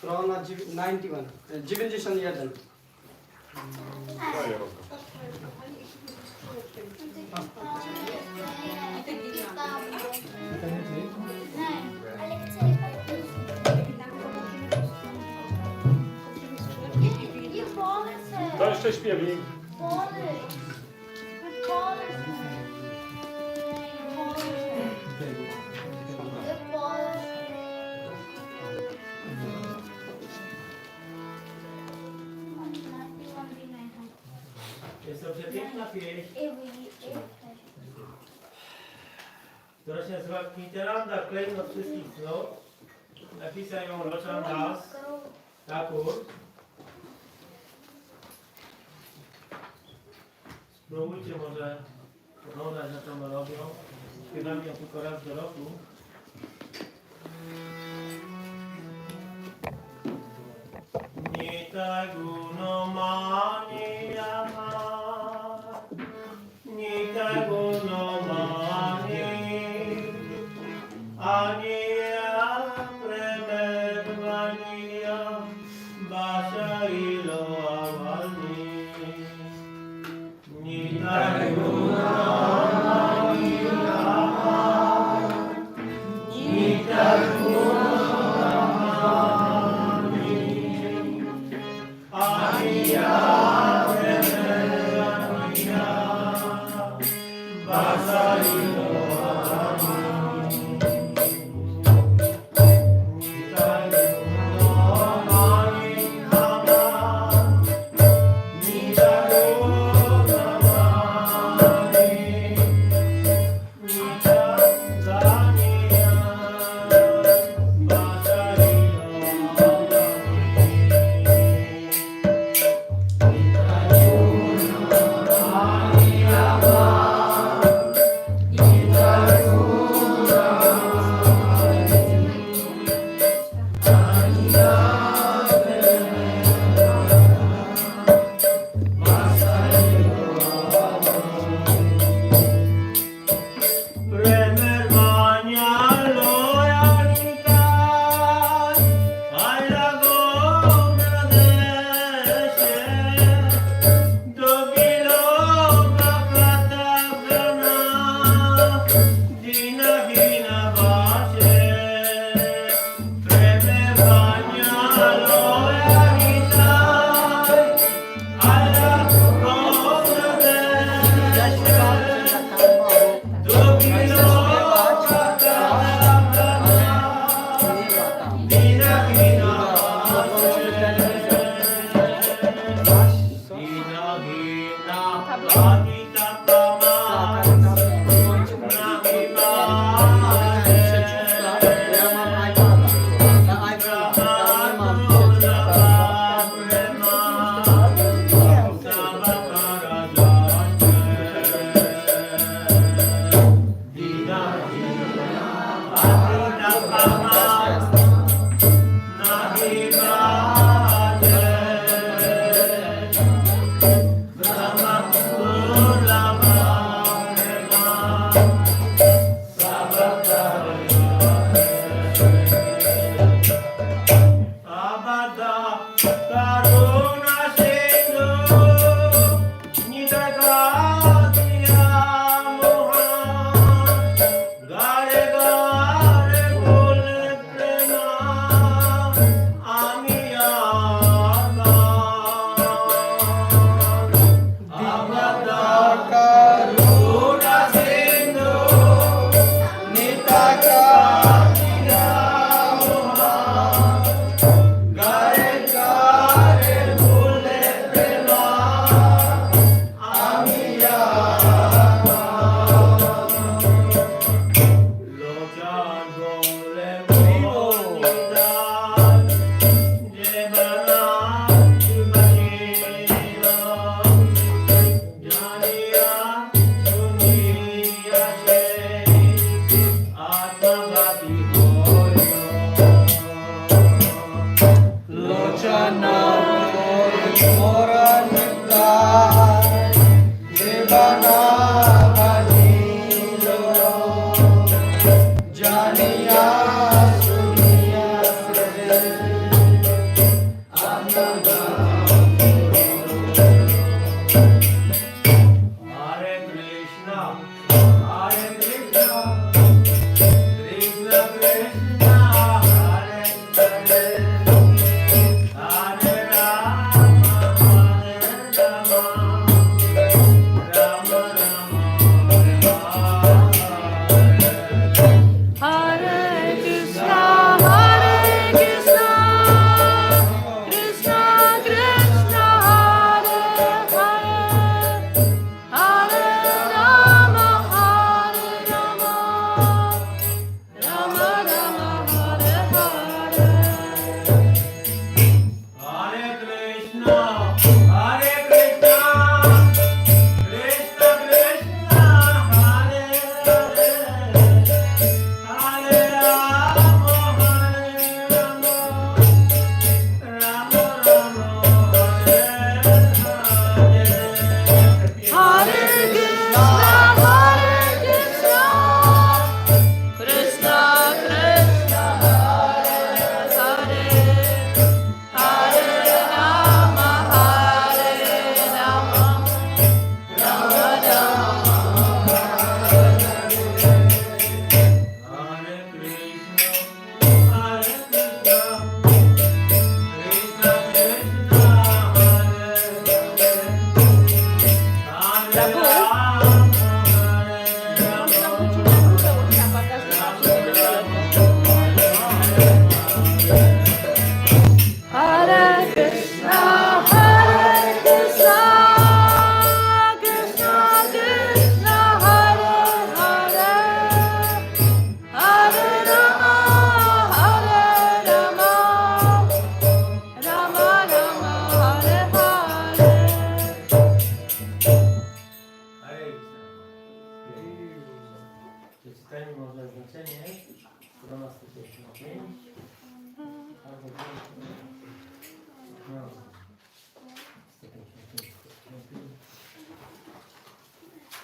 Strona 91. 91. To jeszcze śpiewnik. Jest to przepiękna pieśń, która się nazywa Nityananda Klejnot wszystkich snów. Napisał ją Nityananda Trayodasi. Spróbujcie może oglądać na tą melodią. Śpiewamy ją tylko raz do roku. Nitaguno mani yama, nitaguno mani, aniya premedvaniya, basha ilo avani. Nitaguno mani yama, nitaguno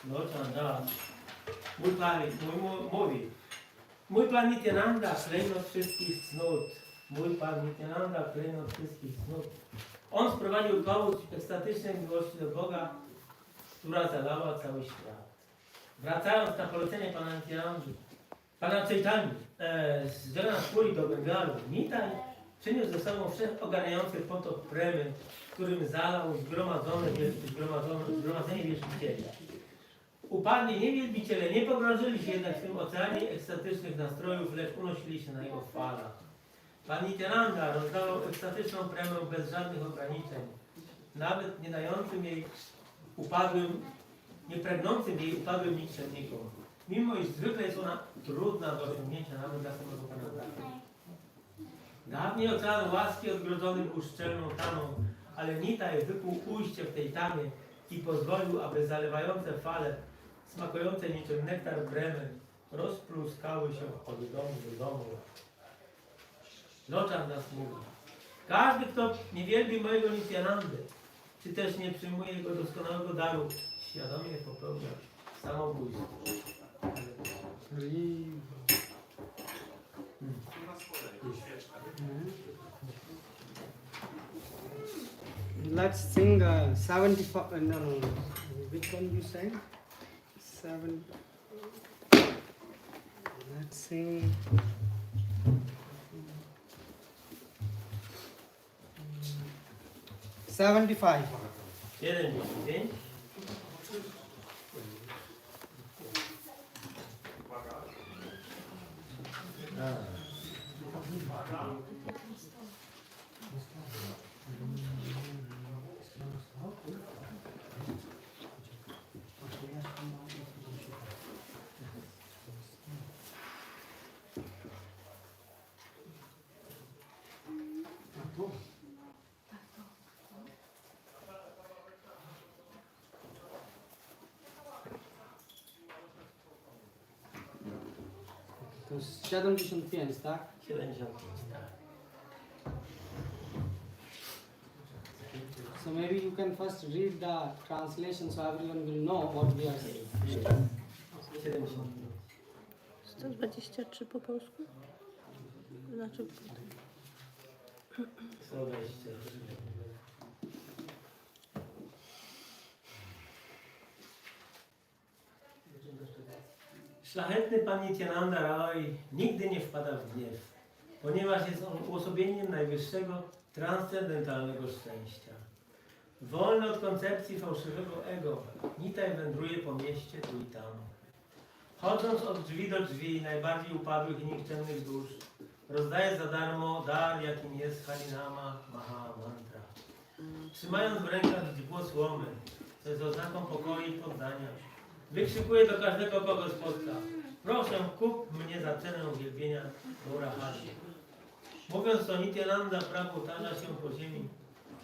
Nityananda, mój Pan Nityananda, klejnot wszystkich cnót. Mój Pan Nityananda, klejnot wszystkich cnót. On sprowadził powódź ekstatycznej miłości do Boga, która zalała cały świat. Wracając na polecenie Pana Nityanandy, Pana Chaitanya, z Janashpuri do Bengalu, Nitaj przyniósł ze sobą wszechogarniający potok premy, którym zalał zgromadzenie wierzchicieli. Upadli niewielbiciele nie pogrążyli się jednak w tym oceanie ekstatycznych nastrojów, lecz unosili się na jego falach. Pan Nityananda rozdawał ekstatyczną premię bez żadnych ograniczeń, nawet nie dającym jej upadłym, nie pragnącym jej upadłym nikczemnikom. Mimo iż zwykle jest ona trudna do osiągnięcia nawet dla samego Pana. Dawniej ocean łaski odgrodzony był szczelną tamą, ale Nitaj wykuł ujście w tej tamie i pozwolił, aby zalewające fale, smakujące niczym nektar bremy, rozpluskały się od domu do domu. Loczan nas mówi: każdy, kto nie wielbi mojego Nityanandy, czy też nie przyjmuje jego doskonałego daru, świadomie popełnia samobójstwo. Let's sing 75. No. Which one you sang? 7. Let's sing. $75. 75. To jest 75, tak? 75, tak. So maybe you can first read the translation so everyone will know what we are saying. 75. 123 po polsku? Znaczy... 123. Szlachetny Pan Nityananda Ray nigdy nie wpada w gniew, ponieważ jest on uosobieniem najwyższego, transcendentalnego szczęścia. Wolny od koncepcji fałszywego ego, Nitaj wędruje po mieście tu i tam. Chodząc od drzwi do drzwi najbardziej upadłych i nikczemnych dusz, rozdaje za darmo dar, jakim jest Harinama Maha Mantra. Trzymając w rękach źdźbło słomy, co jest oznaką pokoju i poddania, wykrzykuje do każdego, kogo spotka: proszę, kup mnie za cenę uwielbienia Gaurahari. Mówiąc to, Nityananda Prabhu tarza się po ziemi,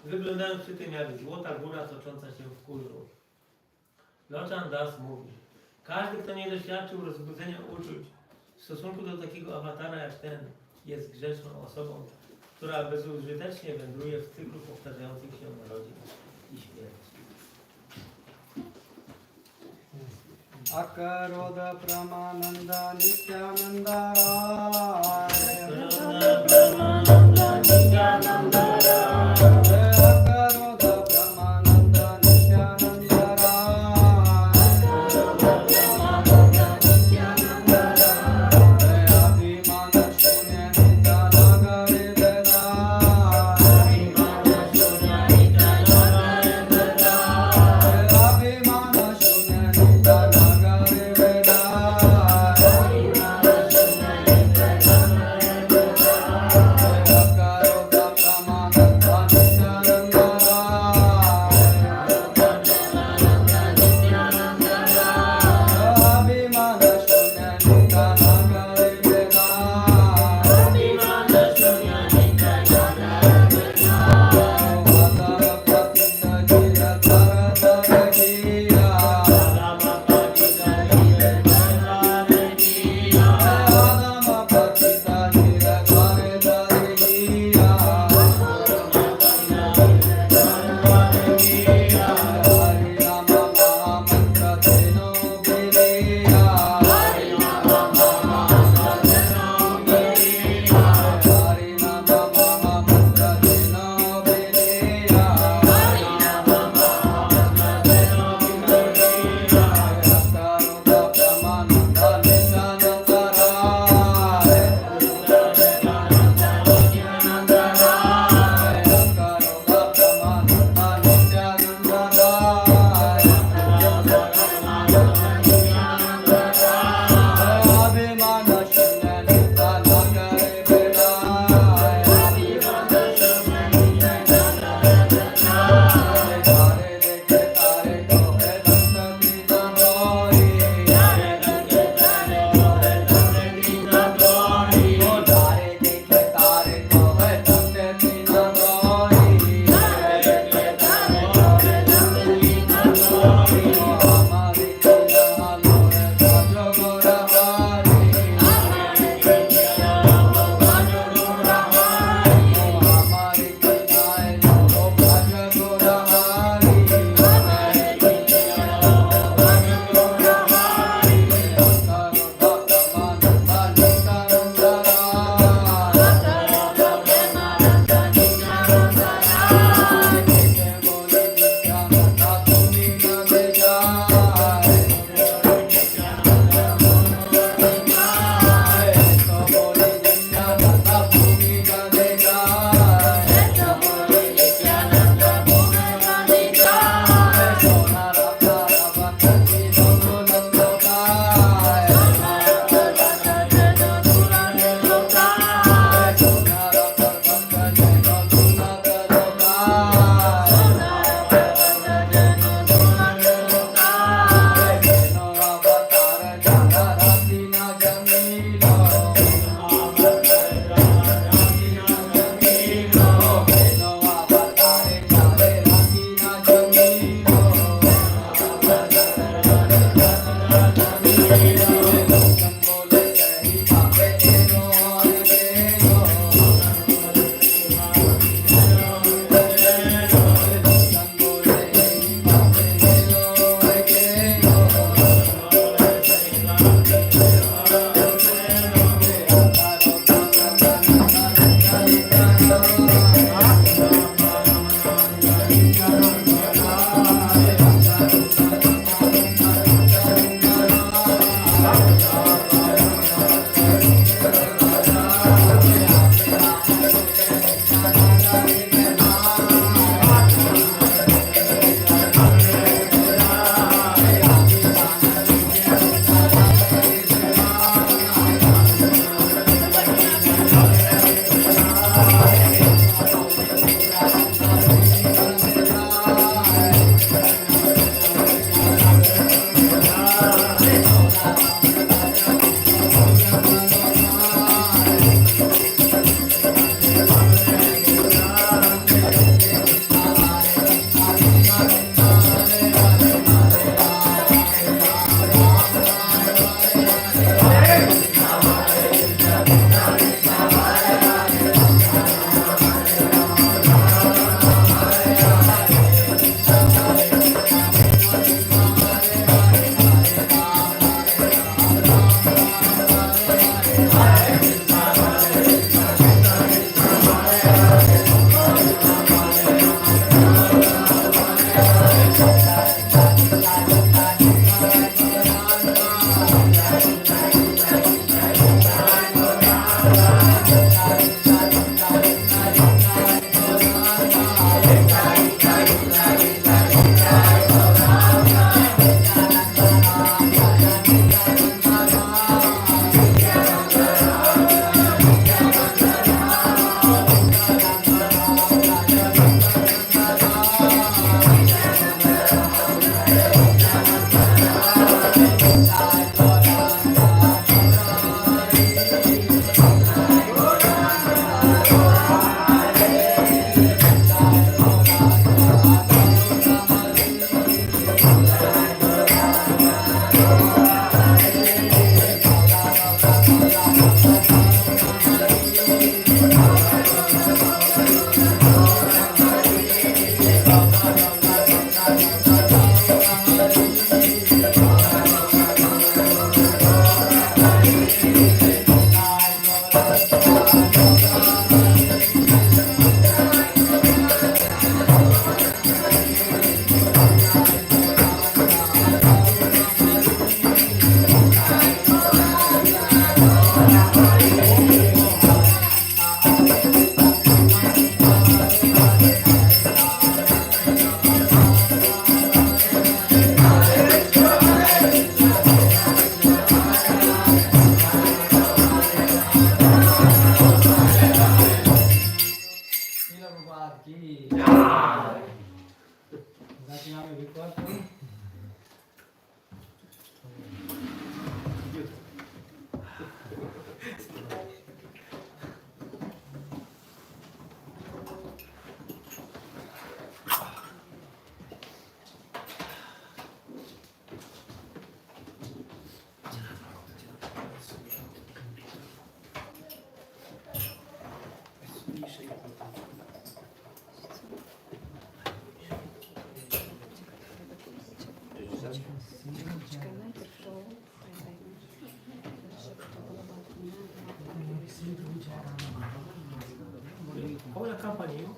wyglądając przy tym jak złota góra tocząca się w kurzu. Loczan Das mówi: każdy, kto nie doświadczył rozbudzenia uczuć w stosunku do takiego awatara jak ten, jest grzeszną osobą, która bezużytecznie wędruje w cyklu powtarzających się narodzin i śmierci. Akaroda Pramananda Nityananda Raya. Akaroda Pramananda Nityananda Raya. Abhimana Shunya Nityananda Raya. महाराज की zaczynamy wykład. All accompany you.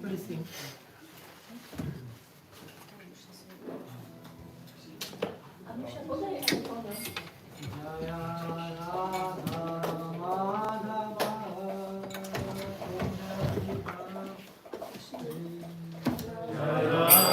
Please sing. Jaya Radha Madhava Jaya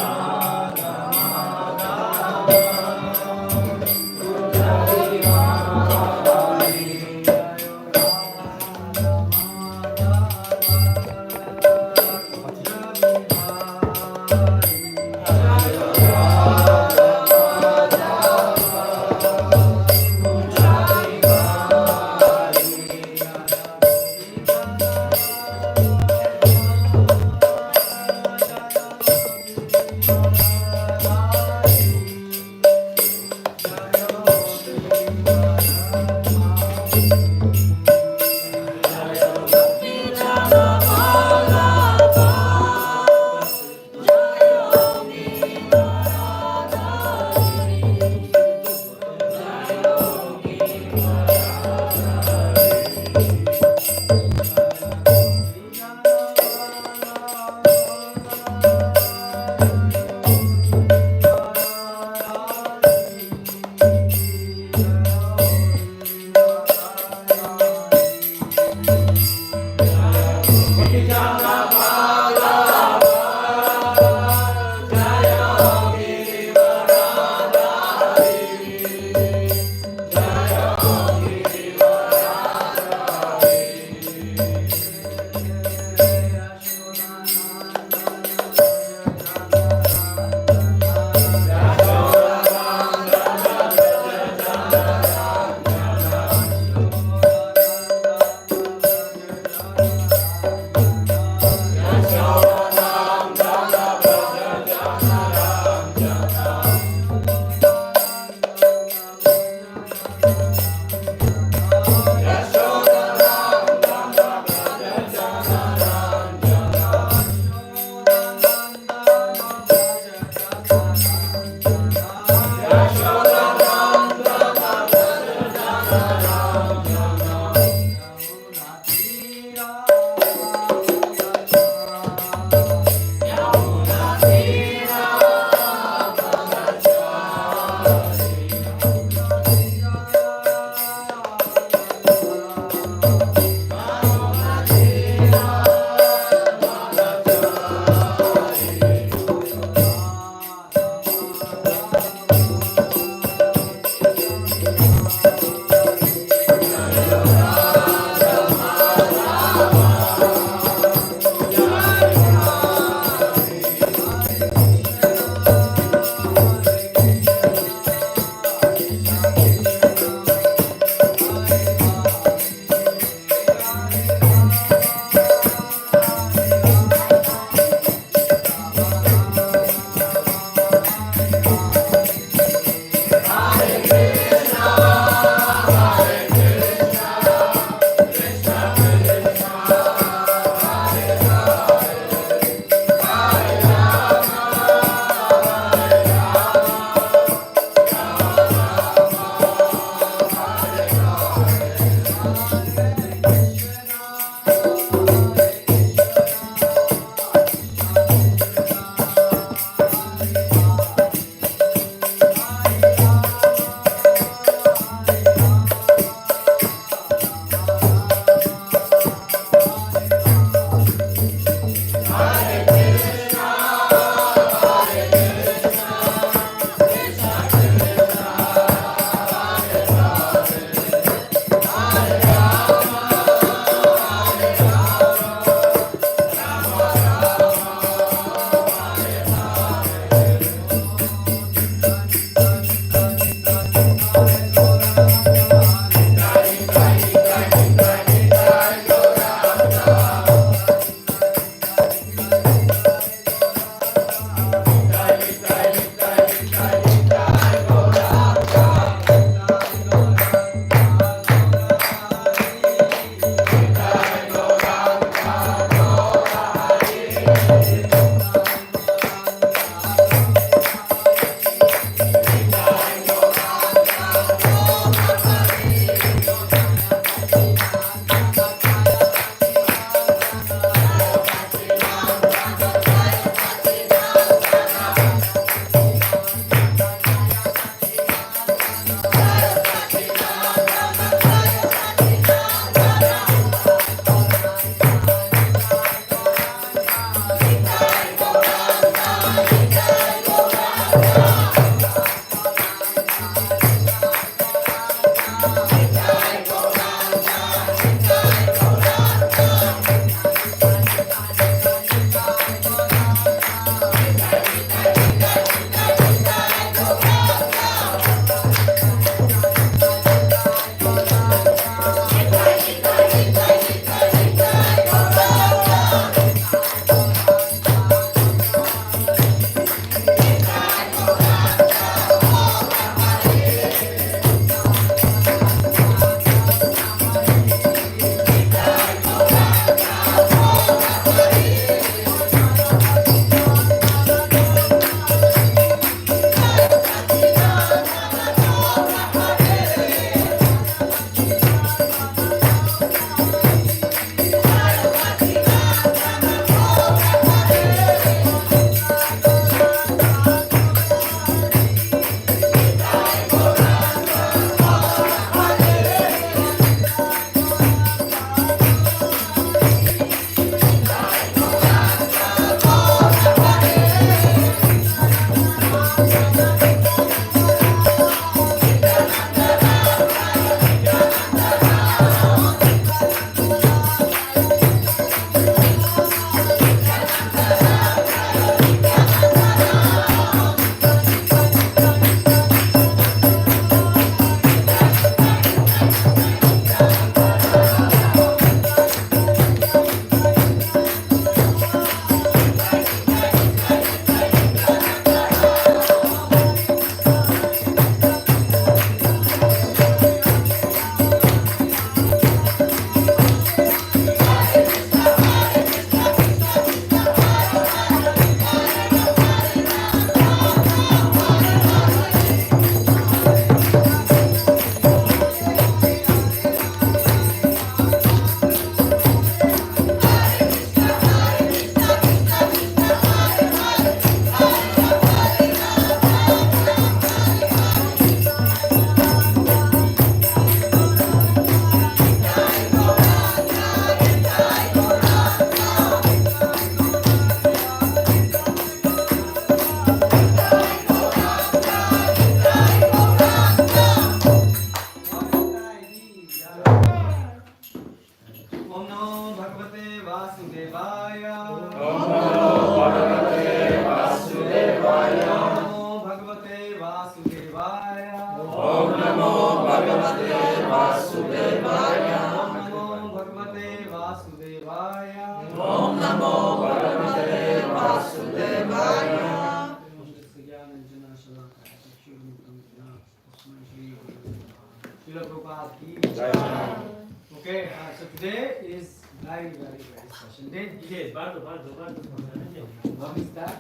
Okay, so today is very special day. Bardzo, bardzo, bardzo ważny dzień. What is that?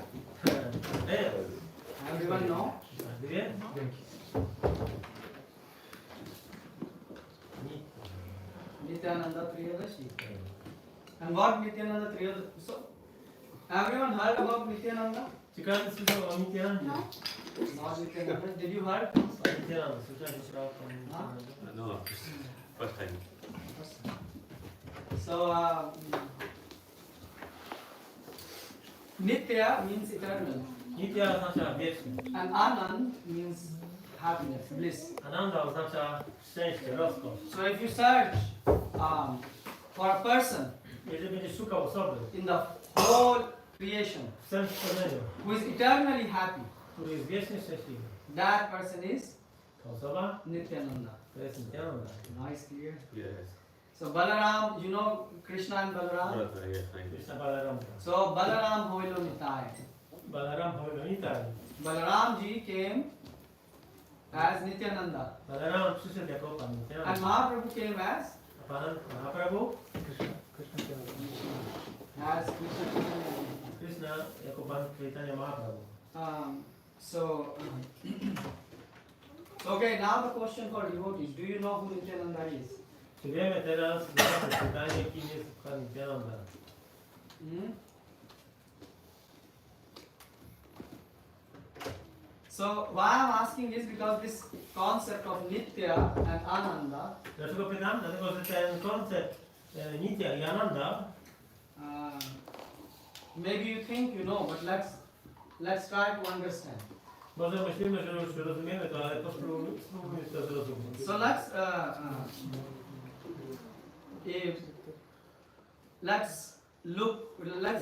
Everyone know? Każdy wie? Nityananda Trayodasi. And what Nityananda Trayodasi? So, everyone heard about Nityananda? Czy każdy słyszał o Nityanandzie? Not Nityananda. Did you heard? Nityananda, słyszałeś o Nityanandzie? No, first time. So, Nitya means eternal. Nitya oznacza wieczny. And Anand means happiness, bliss. Ananda oznacza szczęście, rozkosz. So if you search for a person Jeżeli będziesz szukał osoby in the whole creation, w całym stworzeniu, who is eternally happy, który jest wiecznie szczęśliwy. that person is Ta osoba Nityananda. to jest Nityananda. Nice, clear. Yes. So Balaram, you know Krishna and Balaram? Brother, yes, I know. Krishna Balaramka. So Balaram Hoilo Nitai. Balaram Hoilonitai. Balaram ji came as Nityananda. Balaram przyszedł jako Pan And Nityananda. Mahaprabhu came as Pan Mahaprabhu, Krishna Chaitanya. Krishna jako Pan Chaitanya Mahaprabhu. Okay, now the question for devotees. Do you know who Nityananda is? Czy wiemy teraz na pytanie, kim jest Pan Nityananda? Hmm? So why I'm asking this because this concept of Nitya and Ananda, Dlaczego pytam? Dlatego, że ten koncept Nitya i Ananda, maybe you think you know, but let's try to understand. może myślimy, że już rozumiemy to, ale spróbujmy to zrozumieć. So let's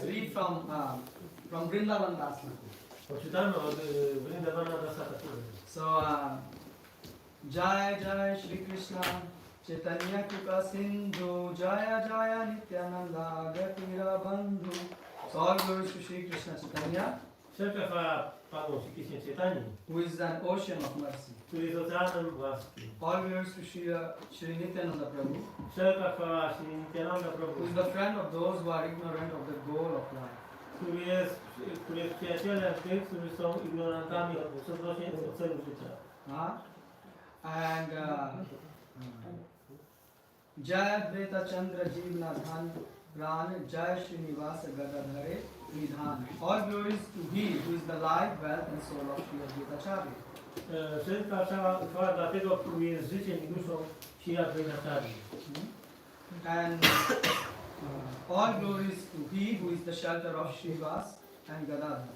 read from Vrindavan Dasna. Poczytamy od Vrindavana Dasata. So Jai Jai Shri Krishna Chaitanya Kripa Sindhu Jaya Jaya Nityananda Gatira Bandhu. So all glories to Shri Krishna Chaitanya, Wszelka chwała Panu Shri Krishnie Chaitani, who is an ocean of mercy. który jest oceanem łaski. All glories to Shri Nityananda Prabhu, Wszelka chwała Shri Nityananda who Prabhu, is the friend of those who are ignorant of the goal of life. który jest przyjacielem tych, którzy są ignorantami odnośnie do celu życia. And Jai Breta Chandra Jeevna Dhan Pran Jai Srinivasa Gadadhare Nidhan. All glories to He who is the life, wealth and soul of Shri Advaitacharya. Wszelka chwała dla tego, który jest życiem i duszą Shri Advaitacharya. And all glories to He who is the shelter of Srivas and Gadadhar.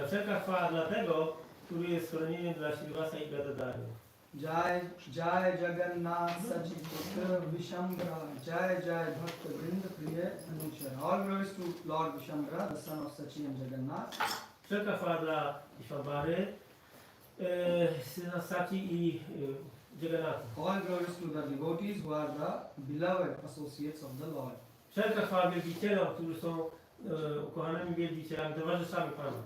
Wszelka chwała dla tego, który jest schronieniem dla Srivasa i Gadadhary. Jai Jai Jagannath Sachiputra Vishambra Jai Jai Bhakta Vrinda Priya Anushara. All glories to Lord Vishambra, the son of Sachi and Jagannath. Wszelka chwała dla Vishambary, syna Sachi i Jagannatha. All glories to the devotees who are the beloved associates of the Lord. Wszelka chwała wielbicielom, którzy są ukochanymi wielbicielami, towarzyszami Pana.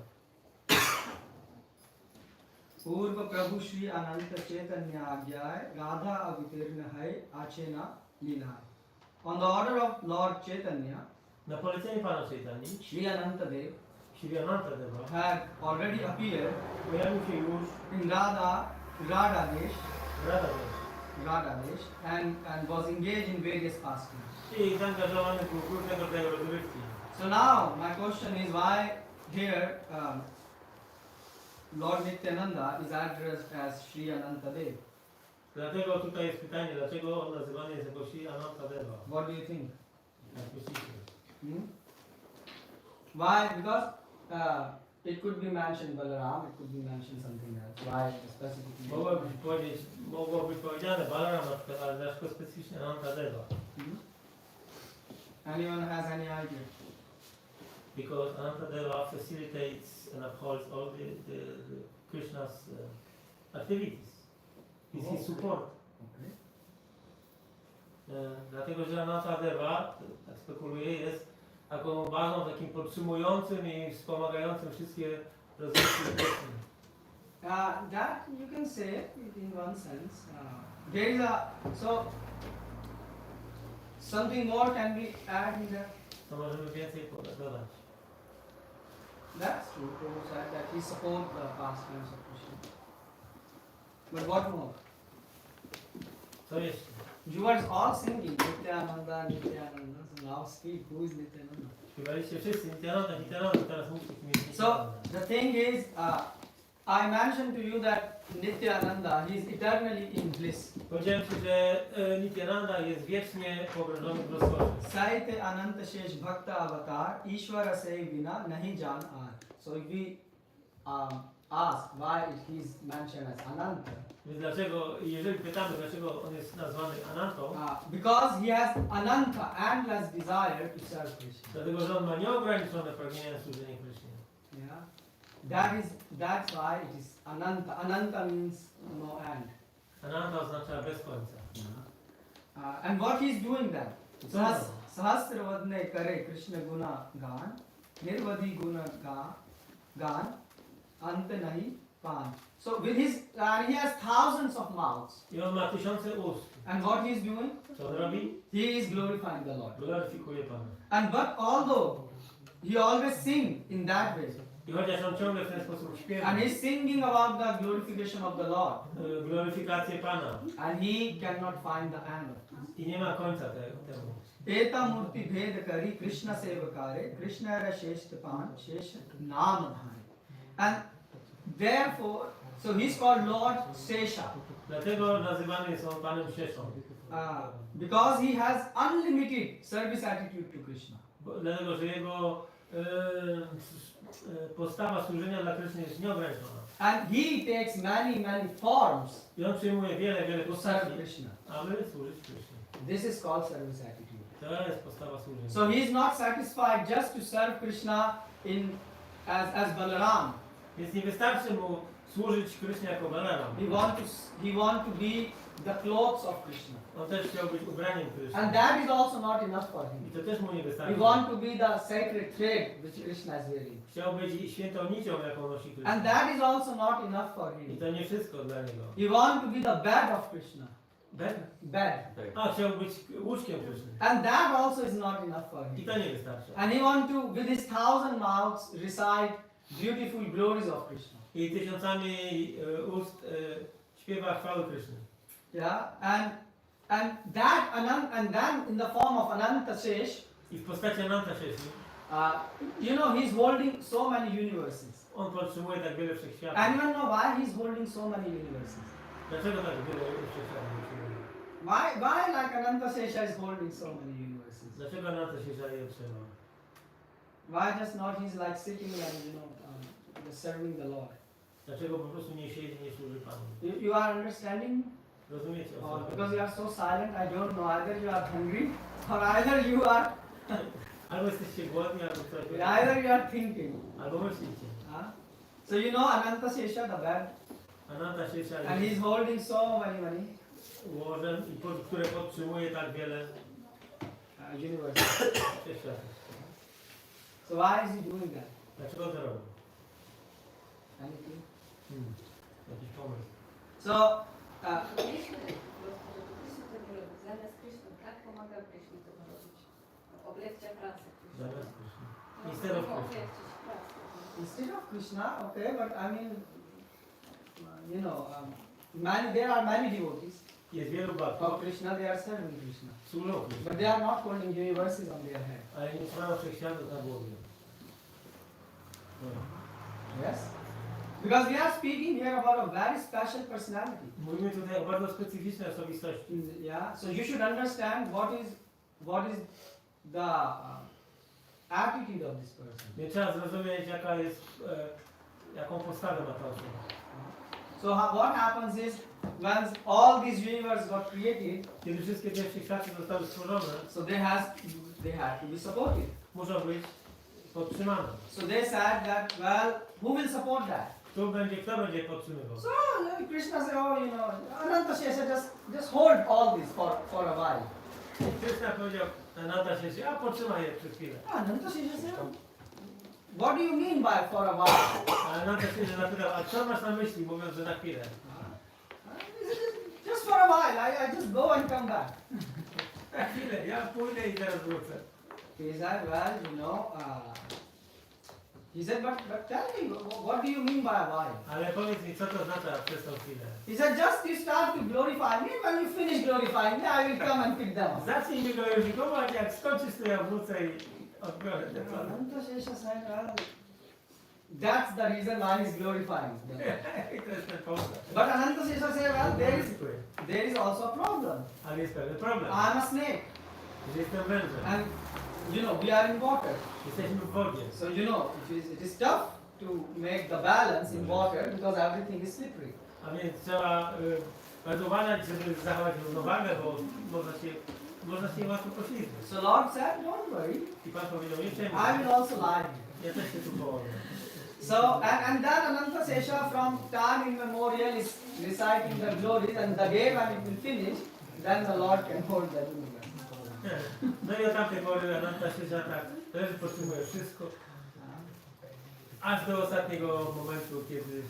Purva Prabhu Shri Ananta Chaitanya Agyay Radha Avitirna Hai Achena Lila. On the order of Lord Chaitanya, Na polecenie Pana Chaitani, Shri Ananta Dev Shri Ananta Deva had already appeared pojawił się już in Radhadesh and was engaged in various pastimes. i zaangażowany w różnego rodzaju rozrywki. So now my question is why here Lord Nityananda is addressed as Shri Ananta Dev. Dlatego tutaj jest pytanie, dlaczego on nazywany jest jako Shri Ananta Deva? What do you think? Jak myślicie? Why? Because it could be mentioned Balaram, it could be mentioned something else. Why specifically? Mogło być powiedziane Balaram na przykład, ale dlaczego specyficznie Ananta Deva? Anyone has any idea? Because Ananta Deva facilitates and upholds all the Krishna's activities. Is his support. Okay. Dlatego, że Ananta Deva, tak spekuluje, jest taką bazą takim podtrzymującym i wspomagającym wszystkie rozwiązania Krishny. That you can say it in one sense. There is something more can be added in there. To możemy więcej dodać. That's true. Prabhu said that he supports the pastimes of Krishna. But what more? Co jeszcze? You are all singing Nityananda, Nityananda. So now speak. Who is Nityananda? Śpiewaliście wszyscy Nityananda, Nityananda, teraz mówcie kim jest So Nityananda. the thing is, I mentioned to you that Nityananda, he is eternally in bliss. Powiedziałem Ci, że Nityananda jest wiecznie pogrążony w rozkoszy. Saite Ananta Shesh Bhakta Avatar, Ishvara Se Vina Nahi Jan Ar. So if we ask why he is mentioned as Ananta. Więc dlaczego, jeżeli pytamy, dlaczego on jest nazwany Anantą, Because he has Ananta, endless desire to serve Krishna. dlatego, że on ma nieograniczone pragnienie na służenie Krysznie. Yeah, that's why it is Ananta. Ananta means no end. Ananta oznacza bez końca. And what he is doing then? Co on robi? Sahasravadne kare Krishna guna gan, nirvadi guna gan, anta nahi pan. So with his, he has thousands of mouths. I on ma tysiące ust. And what he is doing? Co on robi? He is glorifying the Lord. Gloryfikuje Pana. And but although he always sing in that way, I chociaż on ciągle w ten sposób śpiewa, and he's singing about the glorification of the Lord, gloryfikację Pana, and he cannot find the end of it. i nie ma końca temu. Eta murti bhed kari Krishna sevakare, Krishna ra sheshta pan, shesh naam dhane. And therefore, so he's called Lord Sesha. Dlatego nazywany jest on Panem Szeszą. Because he has unlimited service attitude to Krishna. Dlatego, że jego postawa służenia dla Kryszny jest nieograniczona. And he takes many forms I on przyjmuje wiele to serve postaci, Krishna. aby służyć Krysznie. This is called service attitude. To jest postawa służenia. So he is not satisfied just to serve Krishna as Balaram. Więc nie wystarczy mu służyć Krysznie jako Balaram. He want to be the clothes of Krishna. On też chciał być ubraniem Kryszny. And that is also not enough for him. I to też mu nie wystarczy. He want to be the sacred thread which Krishna is wearing. Chciał być świętą nicią, jaką nosi Kryszna. And that is also not enough for I him. to nie wszystko dla niego. He want to be the bed of Krishna. Bed. A, chciał być łóżkiem Kryszny. And that also is not enough for I him. to nie wystarczy. And he want to, with his 1000 mouths, recite beautiful glories of Krishna. I tysiącami ust śpiewa chwały Kryszny. Yeah, and then in the form of Ananta Shesh, I w postaci Ananta Sheshi you know, he's holding so many universes. on podtrzymuje tak wiele wszechświatów. Anyone know why he's holding so many universes? Dlaczego tak wiele wszechświatów utrzymuje? Why like Ananta Shesha is holding so many universes? Dlaczego Ananta Shesha je trzyma? Why just not he's like sitting and just serving the Lord? Dlaczego po prostu nie siedzi, nie służy Panu? You are understanding? Rozumiecie o co Because chodzi? you are so silent, I don't know. Either you are hungry or either you are Albo jesteście głodni, albo coś. either you are thinking. Albo myślicie. So you know Ananta Shesha, the bed, Ananta Shesha and he's jest holding so many łożem, które podtrzymuje tak wiele universes. wszechświatów. So why is he doing that? Dlaczego to robi? Anything? Jakiś pomysł. So Krishna to nie robi. Zamiast Krishna, tak? Pomaga Krishna to robić. Oblегчa pracę. Zamiast Kryszny. Instead of Krishna. Oblегчić pracę. instead of Krishna, okay, but I mean, you know, there are many devotees Jest wielu of bhakków, Krishna. They are serving Krishna, służą Krysznie, but they are not holding universes on their head. ale nie trwają wszechświatów na głowie. Yes, because we are speaking here about a very special personality. Mówimy tutaj o bardzo specyficznej osobistości. Yeah, so you should understand what is the attitude of this person. Więc trzeba zrozumieć, jaką postawę ma ta osoba. So what happens is, once all these universes got created, Kiedy wszystkie te wszechświaty zostały stworzone, so they have to be supported. muszą być podtrzymane. So they said that, well, who will support that? Kto będzie podtrzymywał? So Krishna said, oh, you know, Ananta Shesha, just hold all this for a while. Krishna powiedział, Ananta Shesha, a podtrzymaj je przez chwilę. Ananta Shesha said, what do you mean by for a while? A Ananta Shesha zapytał, a co masz na myśli, mówiąc, że na chwilę? Just for a while, I just go and come back. Na chwilę, ja pójdę i zaraz wrócę. He said, well, you know, he said, but tell me, what do you mean by a while? Ale powiedz mi, co to oznacza przez tą chwilę? He said, just you start to glorify me, when you finish glorifying me, I will come and pick them up. Zacznij mi glorifikować, jak skończysz, to ja wrócę i odbiorę te plany. Ananta Shesha said, well, that's the reason why he's glorifying them. I to jest ten powód. But Ananta Shesha said, well, there is also a problem. Ale jest pewien problem. I'm a snake, Że jestem wężem. and you know, we are in water. Jesteśmy w wodzie. So you know, it is tough to make the balance in water because everything is slippery. A więc trzeba bardzo uważać, żeby zachować równowagę, bo można się łatwo poślizgnąć. So Lord said, don't worry, I Pan powiedział, nie przejmuj I się. will also lie. Ja też się tu położę. So, and then Ananta Sesha from time immemorial is reciting the glories, and the day when it will finish, then the Lord can hold the universe. No i od tamtej pory Ananta się tak leży, podtrzymuje wszystko, aż do ostatniego momentu, kiedy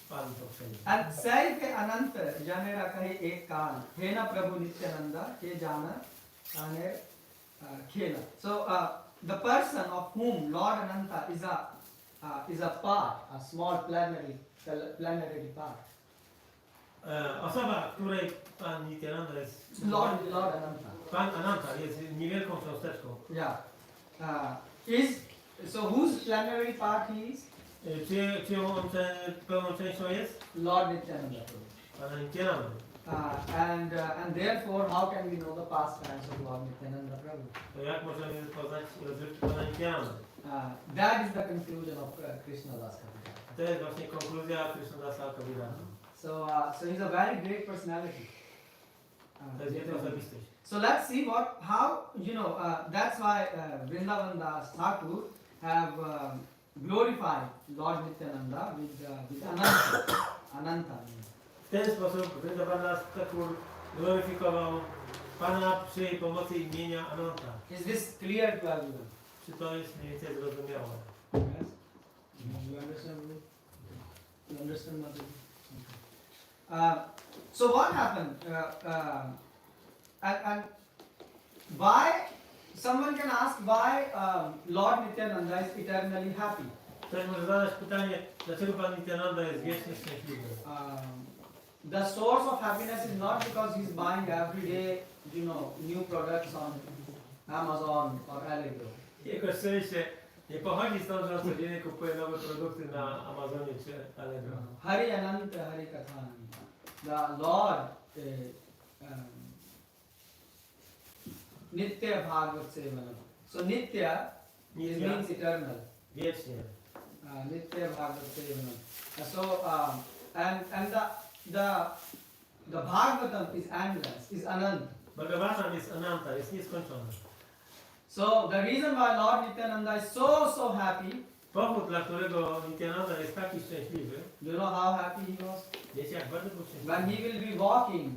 Pan to przejdzie. And say ke Ananta jane rakhe ek kan, hena Prabhu Nityananda, he jana, ane khela. So, the person of whom Lord Ananta is a part, a small planetary part. Osoba, której Pan Nityananda jest... Lord Ananta. Pan Ananta jest niewielką cząsteczką. Yeah. So whose planetary part he is? Czyją on pełną częścią jest? Lord Nityananda Prabhu. Pana Nityananda. And therefore, how can we know the pastimes of Lord Nityananda Prabhu? To jak możemy poznać rozrywki Pana Nityananda? That is the conclusion of Krishna Das Kaviraj. To jest właśnie konkluzja Krishnadasa Kaviraj. So he's a very great personality. To jest jego osobistość. So let's see how that's why Vrindavan Das Thakur have glorified Lord Nityananda with Ananta. W ten sposób Vrindavan Thakur gloryfikował Pana przy pomocy imienia Ananta. Is this clear to everyone? Czy to jest mniej więcej zrozumiałe? Yes. You understand? You understand nothing? So what happened? And why? Someone can ask why Lord Nityananda is eternally happy. Ktoś może zadać pytanie, dlaczego Pan Nityananda jest wiecznie szczęśliwy? The source of happiness is not because he's buying every day, new products on Amazon or Allegro. Jego szczęście nie pochodzi stąd, że on codziennie kupuje nowe produkty na Amazonie czy Allegro. Hari Ananta Hari Kathani. The Lord Nitya Bhagavat Sevanam. So Nitya means eternal. Wiecznie. Nitya Bhagavat Sevanam. So and the Bhagavatam is endless, is Anant. Bhagavatam jest Ananta, jest nieskończony. So the reason why Lord Nityananda is so happy. Powód, dla którego Nityananda jest taki szczęśliwy. You know how happy he was? Wiecie, jak bardzo był szczęśliwy? When he will be walking,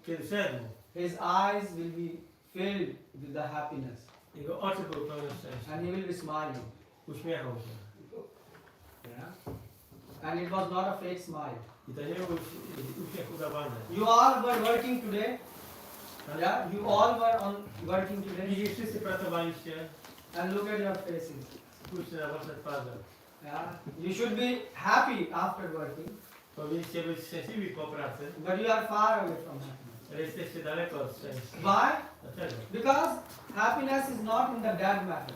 Kiedy szedł, his eyes will be filled with the happiness, jego oczy były pełne szczęścia. and he will be smiling. Uśmiechał się. Yeah. And it was not a fake smile. I to nie był uśmiech udawany. You all were working today. Yeah, you all were working today. Dzisiaj wszyscy pracowaliście. And look at your faces. Spójrzcie na wasze twarze. Yeah, you should be happy after working, Powinniście być szczęśliwi po pracy, but you are far away from happiness. ale jesteście daleko od szczęścia. Why? Dlaczego? Because happiness is not in the dead matter.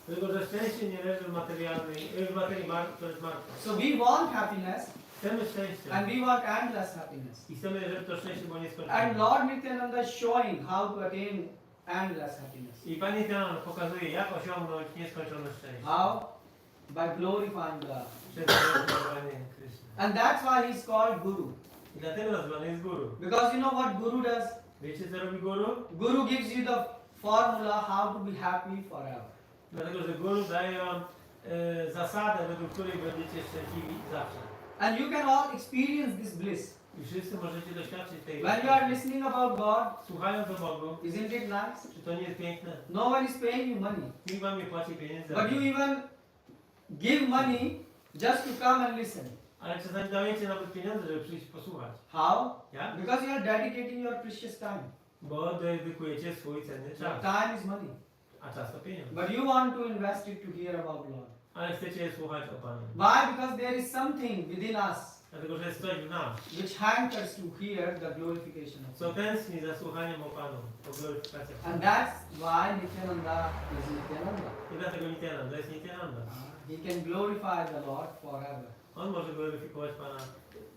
Dlatego, że szczęście nie leży w materialnej, w materii, która jest martwa. So we want happiness, Chcemy szczęścia and we want endless happiness. i chcemy, żeby to szczęście było And nieskończone. Lord Nityananda is showing how to attain endless happiness. I Pan Nityananda pokazuje, jak osiągnąć nieskończone szczęście. How? By glorifying God. Przez glorifikowanie Kryszny. And that's why he's called Guru. I dlatego nazwany jest Guru. Because you know what Guru does? Wiecie, co robi Guru? Guru gives you the formula how to be happy forever. Dlatego, że Guru daje wam zasadę, według której będziecie szczęśliwi zawsze. And you can all experience this bliss. I wszyscy możecie doświadczyć tej When you are listening about God, słuchając o Bogu, isn't it nice? czy to nie jest piękne? No one is paying you money. Nikt wam nie płaci pieniędzy. But you even give money just to come and listen. Ale czasami dajecie nawet pieniądze, żeby przyjść posłuchać. How? Jak? Because you are dedicating your precious time. Bo dedykujecie swój cenny Your czas. time is money. A czas to pieniądze. But you want to invest it to hear about Lord. Ale chcecie słuchać o Panu. Why? Because there is something within us Dlatego, że jest coś w nas, which hankers to hear the glorification of co God. tęskni za słuchaniem o Panu, o gloryfikacjach And Pana. that's why Nityananda is Nityananda. I dlatego Nityananda jest Nityananda. He can glorify the Lord forever. On może gloryfikować Pana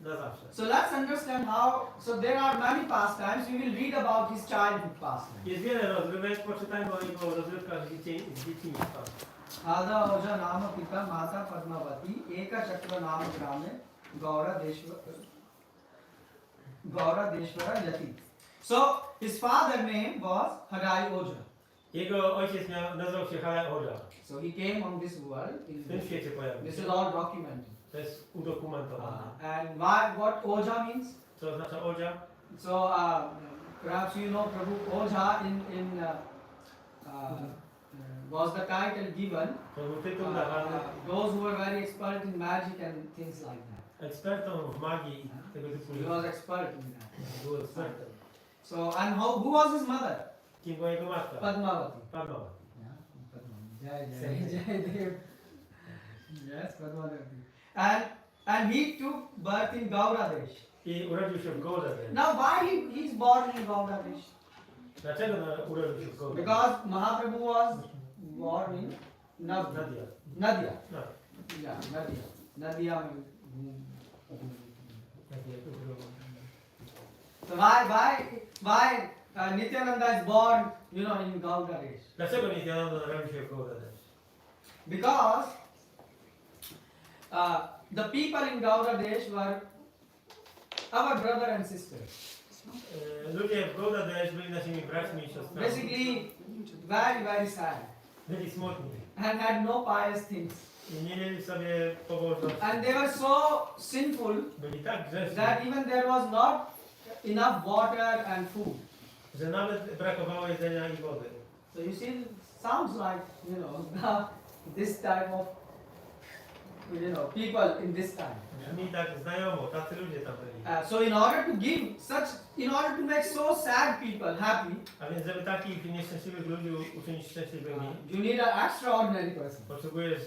na zawsze. So let's understand how, so there are many pastimes, we will read about his childhood pastimes. Jest wiele rozrywek, poczytajmy o jego rozrywkach z dzieciństwa. Ada Oja Nama Pita Mata Padmavati Eka Chakra Nama Grame Gaura Deshwara Yati. So his father name was Hadai Oja. Jego ojciec nazywał się Hadai Oja. So he came on this world. W tym świecie pojawił This się. is all documented. To jest udokumentowane. And what Oja means? Co oznacza Oja? So perhaps you know Prabhu Oja was the title given. To był tytuł dawany Those who were very expert in magic and things like that. ekspertom w magii i tego typu He was expert in that. Był ekspertem. So and who was his mother? Kim była jego matka? Padmavati. Padmavati. Yes, Padmavati. And he took birth in Gauradesh. I urodził się w Gauradesh. Now why he's born in Gauradesh? Dlaczego urodził się w Gauradesh? Because Mahaprabhu was born in Nadia. Nadia. No. Yeah, Nadia. So why Nityananda is born, you know, in Gauradesh? Dlaczego Nityananda narodził się w Gauradesh? Because the people in Gauradesh were our brother and sister. Ludzie w Gauradesh byli naszymi braćmi i siostrami. Basically, very, very sad. Byli smutni. And had no pious things. I nie mieli sobie pobożności. And they were so sinful Byli tak grzeszni, that even there was not enough water and food. że nawet brakowało jedzenia i wody. So you see, sounds like, you know, this type of, you know, people in this time. Brzmi tak znajomo, tacy ludzie tam byli. So in order to make so sad people happy, A więc żeby takich nieszczęśliwych ludzi uczynić szczęśliwymi, you need an extraordinary person. potrzebujesz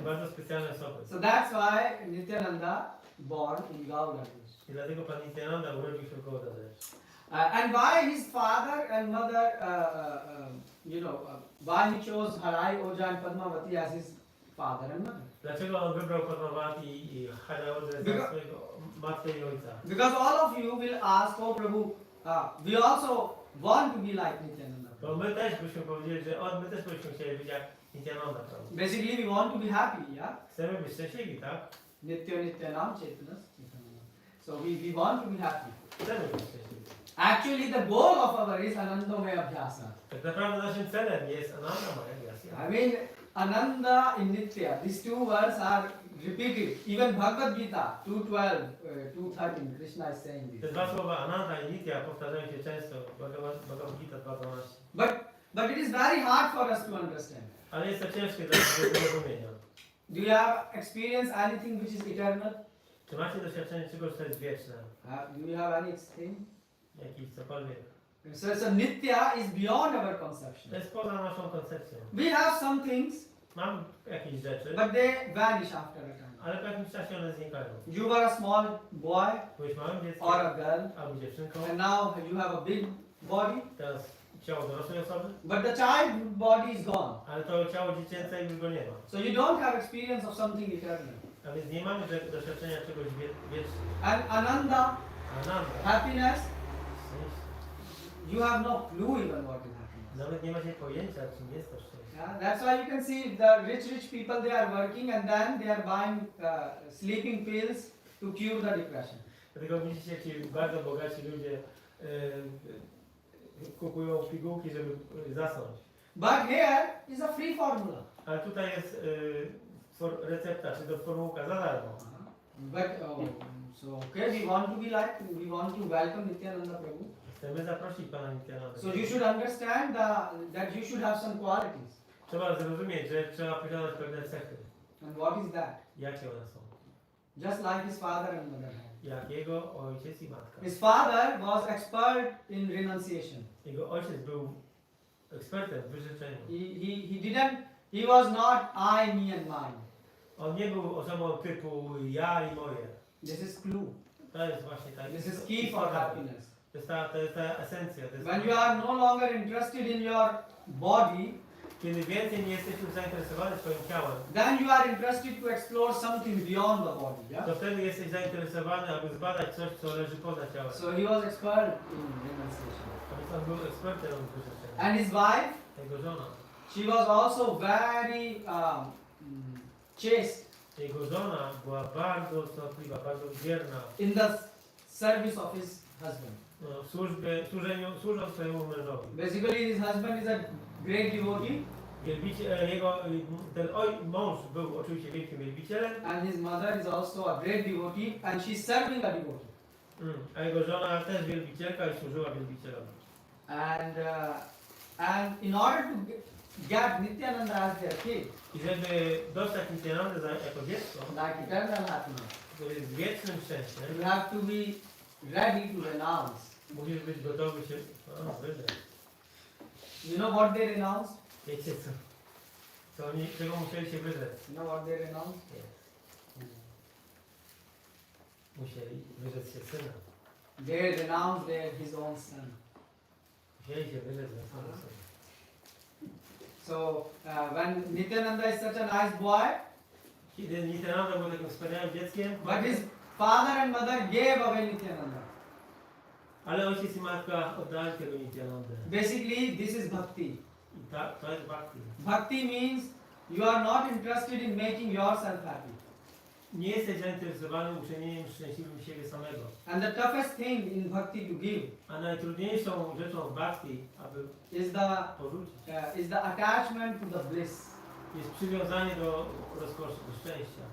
bardzo specjalne osoby. So that's why Nityananda born in Gauradesh. I dlatego pan Nityananda urodził się w Gauradesh. And why his father and mother, why he chose Harai Oja and Padmavati as his father and mother? Dlaczego on wybrał Padmavati i Hadaodze za swojego matkę i ojca? Because all of you will ask, oh Prabhu, we also want to be like Nityananda. Bo my też byśmy powiedzieli, że my też byśmy chcieli być jak Nityananda, prawda? Basically, we want to be happy, yeah? Chcemy być szczęśliwi, tak? Nityanam Chaitanas. So we want to be happy. Chcemy być szczęśliwi. Actually, the goal of our is Anandamaya Abhyasa. Tak naprawdę naszym celem jest Anandamaya Abhyasa. I mean, Ananda in Nitya, these two words are repeated. Even Bhagavad Gita 2:12, 2:13, Krishna is saying Te this. dwa słowa Ananda i Nitya powtarzają się często w Bhagavad Gita 2:12. But it is very hard for us to understand. Ale jest to ciężkie do zrozumienia. Do you have experienced anything which is eternal? Czy macie doświadczenie czegoś, co jest wieczne? Do you have anything? Jakiś cokolwiek? So Nitya is beyond our conception. To jest poza naszą koncepcją. We have some things, Mam jakieś rzeczy, but they vanish after a time. ale po jakimś czasie one znikają. You were a small boy Byłeś małym dzieckiem or a girl, albo dziewczynką, and now you have a big body, teraz ciało dorosłej osoby, but the childhood body is gone. ale to ciało dziecięce już go nie ma. So you don't have experience of something eternal. A więc nie mamy doświadczenia czegoś wiecznego. And Ananda, Ananda, happiness, szczęście. you have no clue even what is happiness. Nawet nie macie pojęcia, czym jest to szczęście. Yeah, that's why you can see the rich people, they are working and then they are buying sleeping pills to cure the depression. Dlatego widzicie, ci bardzo bogaci ludzie kupują pigułki, żeby zasnąć. But here is a free formula. Ale tutaj jest recepta, czy to formułka za darmo. But so okay, we want to be like, we want to welcome Nityananda Prabhu. Chcemy zaprosić pana Nityananda. So you should understand that you should have some qualities. Trzeba zrozumieć, że trzeba posiadać pewne cechy. And what is that? Jakie one są? Just like his father and mother had. Jak jego ojciec i matka. His father was expert in renunciation. Jego ojciec był ekspertem w wyrzeczeniu. He was not I, me and mine. On nie był osobą typu ja i moje. This is clue. To jest właśnie tak. This is key for happiness. To jest ta esencja. To jest When you are no longer interested in your body, Kiedy więcej nie jesteś już zainteresowany swoim ciałem, then you are interested to explore something beyond the body. Yeah? to wtedy jesteś zainteresowany, aby zbadać coś, co leży poza ciałem. So he was expert in renunciation. A więc on był ekspertem od wyrzeczenia. And his wife, Jego żona. she was also very chaste Jego żona była bardzo cnotliwa, bardzo wierna in the service of his husband. w służąc swojemu mężowi. Basically, his husband is a great devotee, Mąż był oczywiście wielkim wielbicielem, and his mother is also a great devotee, and she's serving a devotee. a jego żona też wielbicielka i służyła wielbicielowi. And in order to get Nityananda as their kid, I żeby dostać Nityanandę jako dziecko, like eternal happiness, które jest wiecznym szczęściem, you have to be ready to renounce. musisz być gotowy się wyrzec. You know what they renounced? Wiecie czego musieli się wyrzec? You know what they renounced? Musieli wyrzec się syna. They renounced his own son. Musieli się wyrzec na swojego syna. So when Nityananda is such a nice boy, Kiedy Nityananda był takim wspaniałym dzieckiem, but his father and mother gave away Nityananda. ale ojciec i matka oddali tego Nityanandę. Basically, this is bhakti. I to jest bhakti. Bhakti means you are not interested in making yourself happy. Nie jesteś zainteresowany uczynieniem szczęśliwym siebie samego. And the toughest thing in bhakti to give A najtrudniejszą rzeczą w bhakti, aby porzucić, is the attachment to the bliss. jest przywiązanie do rozkoszy, do szczęścia.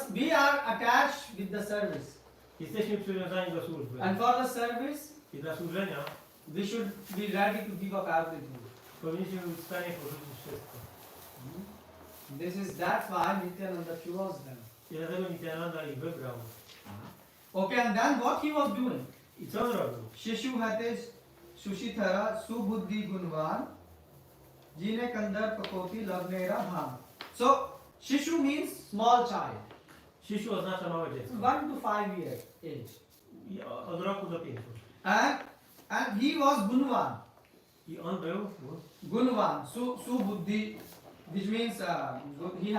We are attached with the service, Jesteśmy przywiązani do służby. and for the service, I dla służenia we should be ready to give up everything. powinniśmy być w stanie porzucić wszystko. That's why Nityananda chose them. I dlatego Nityananda ich wybrał. Okay, and then what he was doing? I co on robił? Shishu hate Sushithara Subuddhi Gunvan Jine Kandar Pakoti Lagnera Bham. So Shishu means small child, Shishu oznacza małe dziecko. 1 to 5 years age. I od roku do 5. And he was Gunvan. I on był Gunvan, Subuddhi, which means he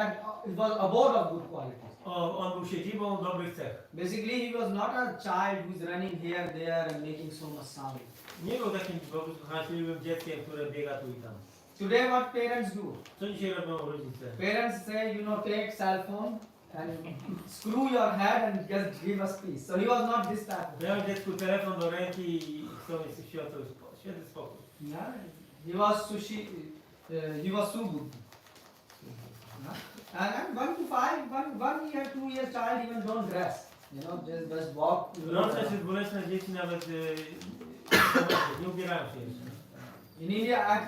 was abode of good qualities. on był siedzibą dobrych cech. Basically, he was not a child who is running here, there and making so much sound. Nie był takim po prostu haśliwym dzieckiem, które biega tu i tam. Today what parents do? Co dzisiaj robią rodzice? Parents say, take cell phone and screw your head and just give us peace. So he was not this type. Dają dziecku telefon do ręki i chcą mieć święty spokój. Yeah. He was Subuddhi. And 1 to 5, 1 year, 2 year child even don't dress. Just walk. Roczne czy dwuletnie dzieci nawet nie ubierają się jeszcze. In India,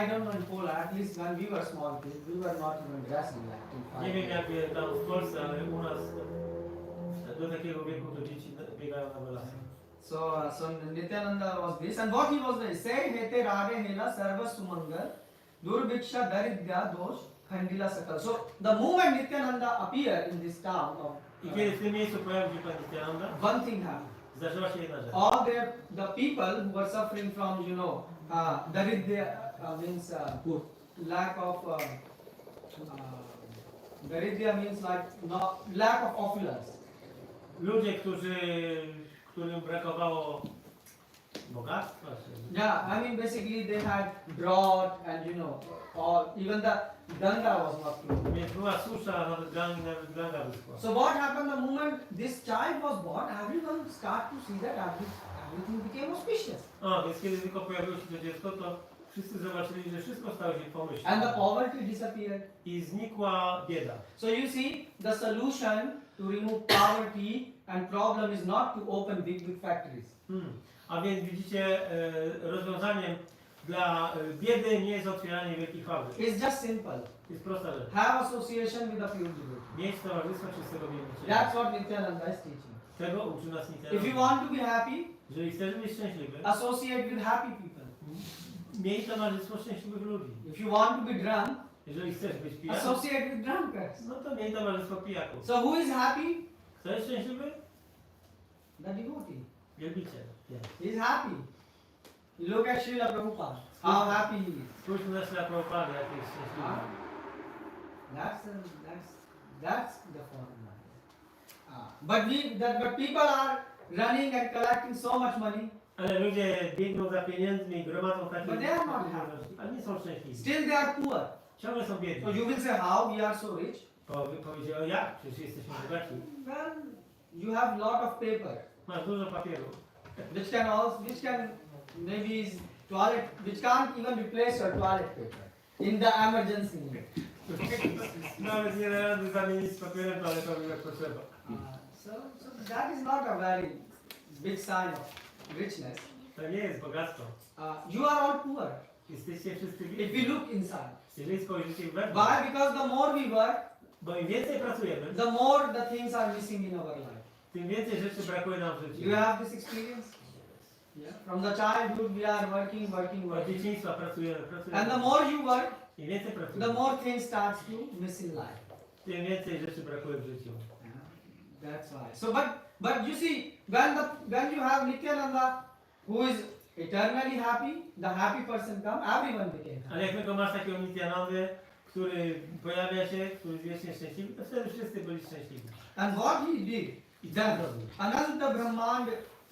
I don't know in Poland, at least when we were small kids, we were not even dressing like till 5 Nie wiem years. jak tam w Polsce, ale u nas do takiego wieku to dzieci biegają na lasach. So Nityananda was this, and what he was doing, say hete rage hela sarva sumangal durbiksha daridya dosh khandila sakal. So the moment Nityananda appeared in this town of I kiedy w tym miejscu pojawił się Pan Nityananda, one thing happened. zdarzyła się jedna rzecz. All the people who were suffering from daridya means lack of daridya means like lack of opulence. Ludzie, którym brakowało bogactwa. Yeah, I mean basically they had drought and even the Ganga was not flowing. Więc była susza, nawet Ganga wyschła. So what happened the moment this child was born, everyone started to see that everything became auspicious. Więc kiedy tylko pojawiło się to dziecko, to wszyscy zobaczyli, że wszystko stało się pomyślne. And the poverty disappeared. I znikła bieda. So you see, the solution to remove poverty and problem is not to open big factories. A więc widzicie, rozwiązaniem dla biedy nie jest otwieranie wielkich fabryk. It's just simple. To jest prosta rzecz. Have association with the pure devotee. Mieć towarzystwo czystego wielbiciela. That's what Nityananda is teaching. Tego uczy nas If you Nityananda. want to be happy, Jeżeli chcesz być szczęśliwy, associate with happy people. miej towarzystwo szczęśliwych ludzi. If you want to be drunk, Jeżeli chcesz być pijany, associate with drunkards. no to miej towarzystwo pijaków. So who is happy? Kto jest szczęśliwy? The devotee. Wielbiciel. He is happy. You look at Srila Prabhupada, how happy he is. Spójrzmy na Śrila Prabhupada, jak jest szczęśliwy. That's the formula. But people are running and collecting so much money, Ale ludzie biegną za pieniędzmi, gromadzą takie But they are not happy. ale nie są szczęśliwi. still they are poor. Ciągle są So biedni. you will say, how we are so rich? Powiedział, jak? Przecież jesteśmy bogaci. Well, you have lot of paper, Masz dużo papieru, which can maybe is toilet, which can't even replace your toilet paper in the emergency need. nawet nie da rady zamienić z papierem toaletowym jak potrzeba. So that is not a very big sign of richness. To nie jest bogactwo. You are all poor Jesteście wszyscy if biedni. you look inside. Jeżeli spojrzycie w wewnątrz, Why? Because the more we work, bo im więcej pracujemy, the more the things are missing in our life. tym więcej rzeczy brakuje nam w życiu. You have this experience? Yeah. From the childhood we are working. Od dzieciństwa pracujemy. And the more you work, Im więcej the pracujemy, more things starts to miss in life. tym więcej rzeczy brakuje w życiu. That's why. So but you see, when you have Nityananda, who is eternally happy, the happy person come, everyone became happy. Ale jak tylko masz takiego Nityanandę, który pojawia się, który jest wiecznie szczęśliwy, to wtedy wszyscy byli szczęśliwi. And what he did, I co on robił? Ananta Brahmand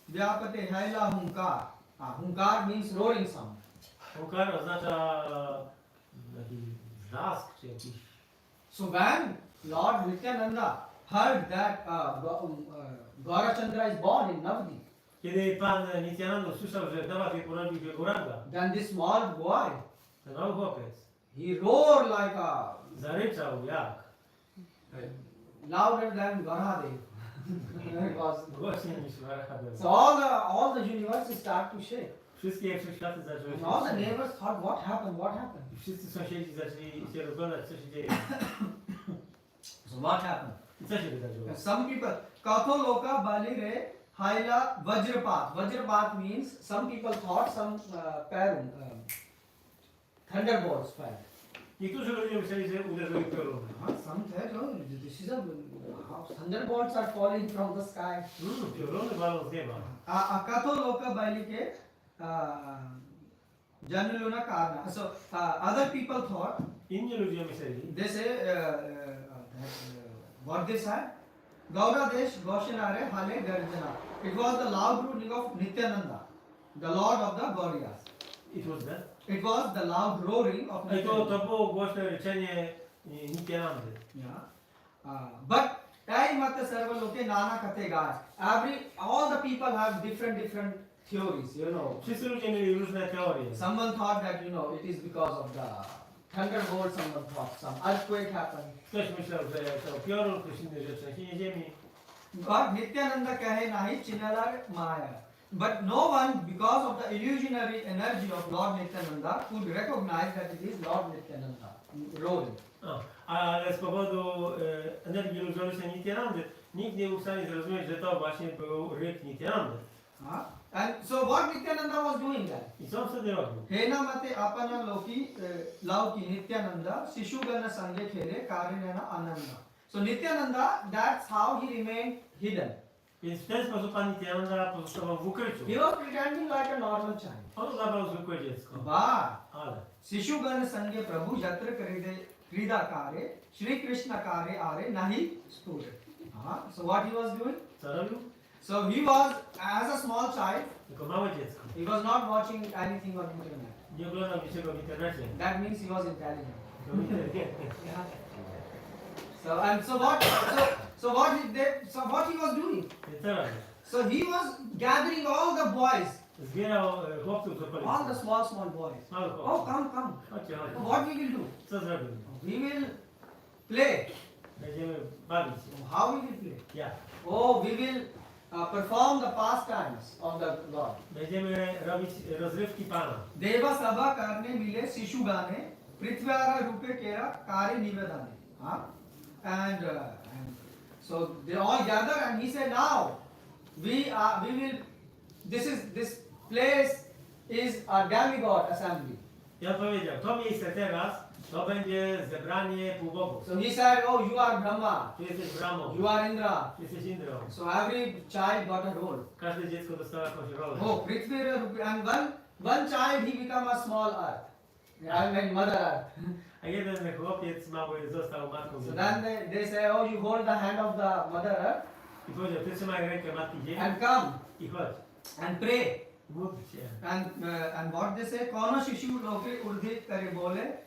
Vyapate Haila Hunkar. Hunkar means roaring sound. Hunkar oznacza jakiś wrzask, czy jakiś... So when Lord Nityananda heard that Gaurachandra is born in Navadip, Kiedy pan Nityananda usłyszał, że w Navadip urodził się Gauranga, then this small boy, ten mały chłopiec, he roared like a zaryczał jak? louder than Garadev. It was Głośniej niż Varahadev. so all the universe start to shake. Wszystkie wszechświaty zaczęły And all the się... neighbors thought, what happened? What happened? I wszyscy sąsiedzi zaczęli się rozglądać, co się dzieje. So what happened? I co się wydarzyło? Some people, Katho Loka Balire Haila Vajrapat. Vajrapat means some people thought some thunderbolts fell. Niektórzy ludzie myśleli, że uderzyły pioruny. Some said, oh, this is thunderbolts are falling from the sky. Pioruny walą z nieba. Katho Loka Balike Januluna Karna. So other people thought, Inni ludzie myśleli, they say, what they said? Gauradesh Goshanare Hale Garjana. It was the loud roaring of Nityananda, the Lord of the Gauriyas. it was that. It was the loud roaring of I Nityananda. to było głośne ryczenie Nityanandy. Yeah. But Tai Mata Sarva Loke Nana Kate Gaj. All the people have different theories, you know. Wszyscy ludzie mieli różne teorie. Someone thought that, you know, it is because of the thunderbolt, someone thought some earthquake happened. Ktoś myślał, że to piorun, ktoś inny, że trzęsienie ziemi. But Nityananda kahe nahi chinalar maya. But no one, because of the illusionary energy of Lord Nityananda, could recognize that it is Lord Nityananda rolling. Ale z powodu energii iluzorycznej Nityanandy nikt nie był w stanie zrozumieć, że to właśnie był ryk Nityanandy. And so what Nityananda was doing then? I co on wtedy robił? Hena mate apana lauki Nityananda Shishugana sange khele karinena ananda. So Nityananda, that's how he remained hidden. Więc w ten sposób pan Nityananda pozostawał w ukryciu. He was pretending like a normal child. On udawał zwykłe dziecko. But Ale Shishugana sange Prabhu yatra krida kare Shri Krishna kare are nahi spure. So what he was doing? co robił? So he was, as a small child, Jako małe dziecko. he was not watching anything on internet. Nie oglądał niczego w internecie. That means he was intelligent. Był inteligentny. So what he was doing? Więc co robił? So he was gathering all the boys, Zbierał chłopców z all the okolicy. small boys. Mały Oh, chłopców. come. Chodźcie, chodźcie. What we will do? Co zrobimy? We will play. Będziemy bawić się. How we will play? Jak? Oh, we will perform the pastimes of the Lord. Będziemy robić rozrywki Pana. Deva sabha karne mile sishu gane prithvyara rupe kera kare nivedane. And so they all gather and he said, now we will. This place is a demigod assembly. I on powiedział, to miejsce teraz, to będzie zebranie półbogów. So he said, oh, you are Brahma, Tu jesteś Brahmą, you are Indra. tu jesteś Indrą. So every child got a role. Każde dziecko dostało jakąś rolę. Oh, prithvyara rupe. And one child he become a small earth. I mean mother earth. A jeden chłopiec mały został matką So ziemią. then they say, oh, you hold the hand of the mother earth I powiedział, ty trzymaj rękę matki ziemi and come i chodź. and pray. Módl się. And what they say, kono shishu loke urdhit kare bole.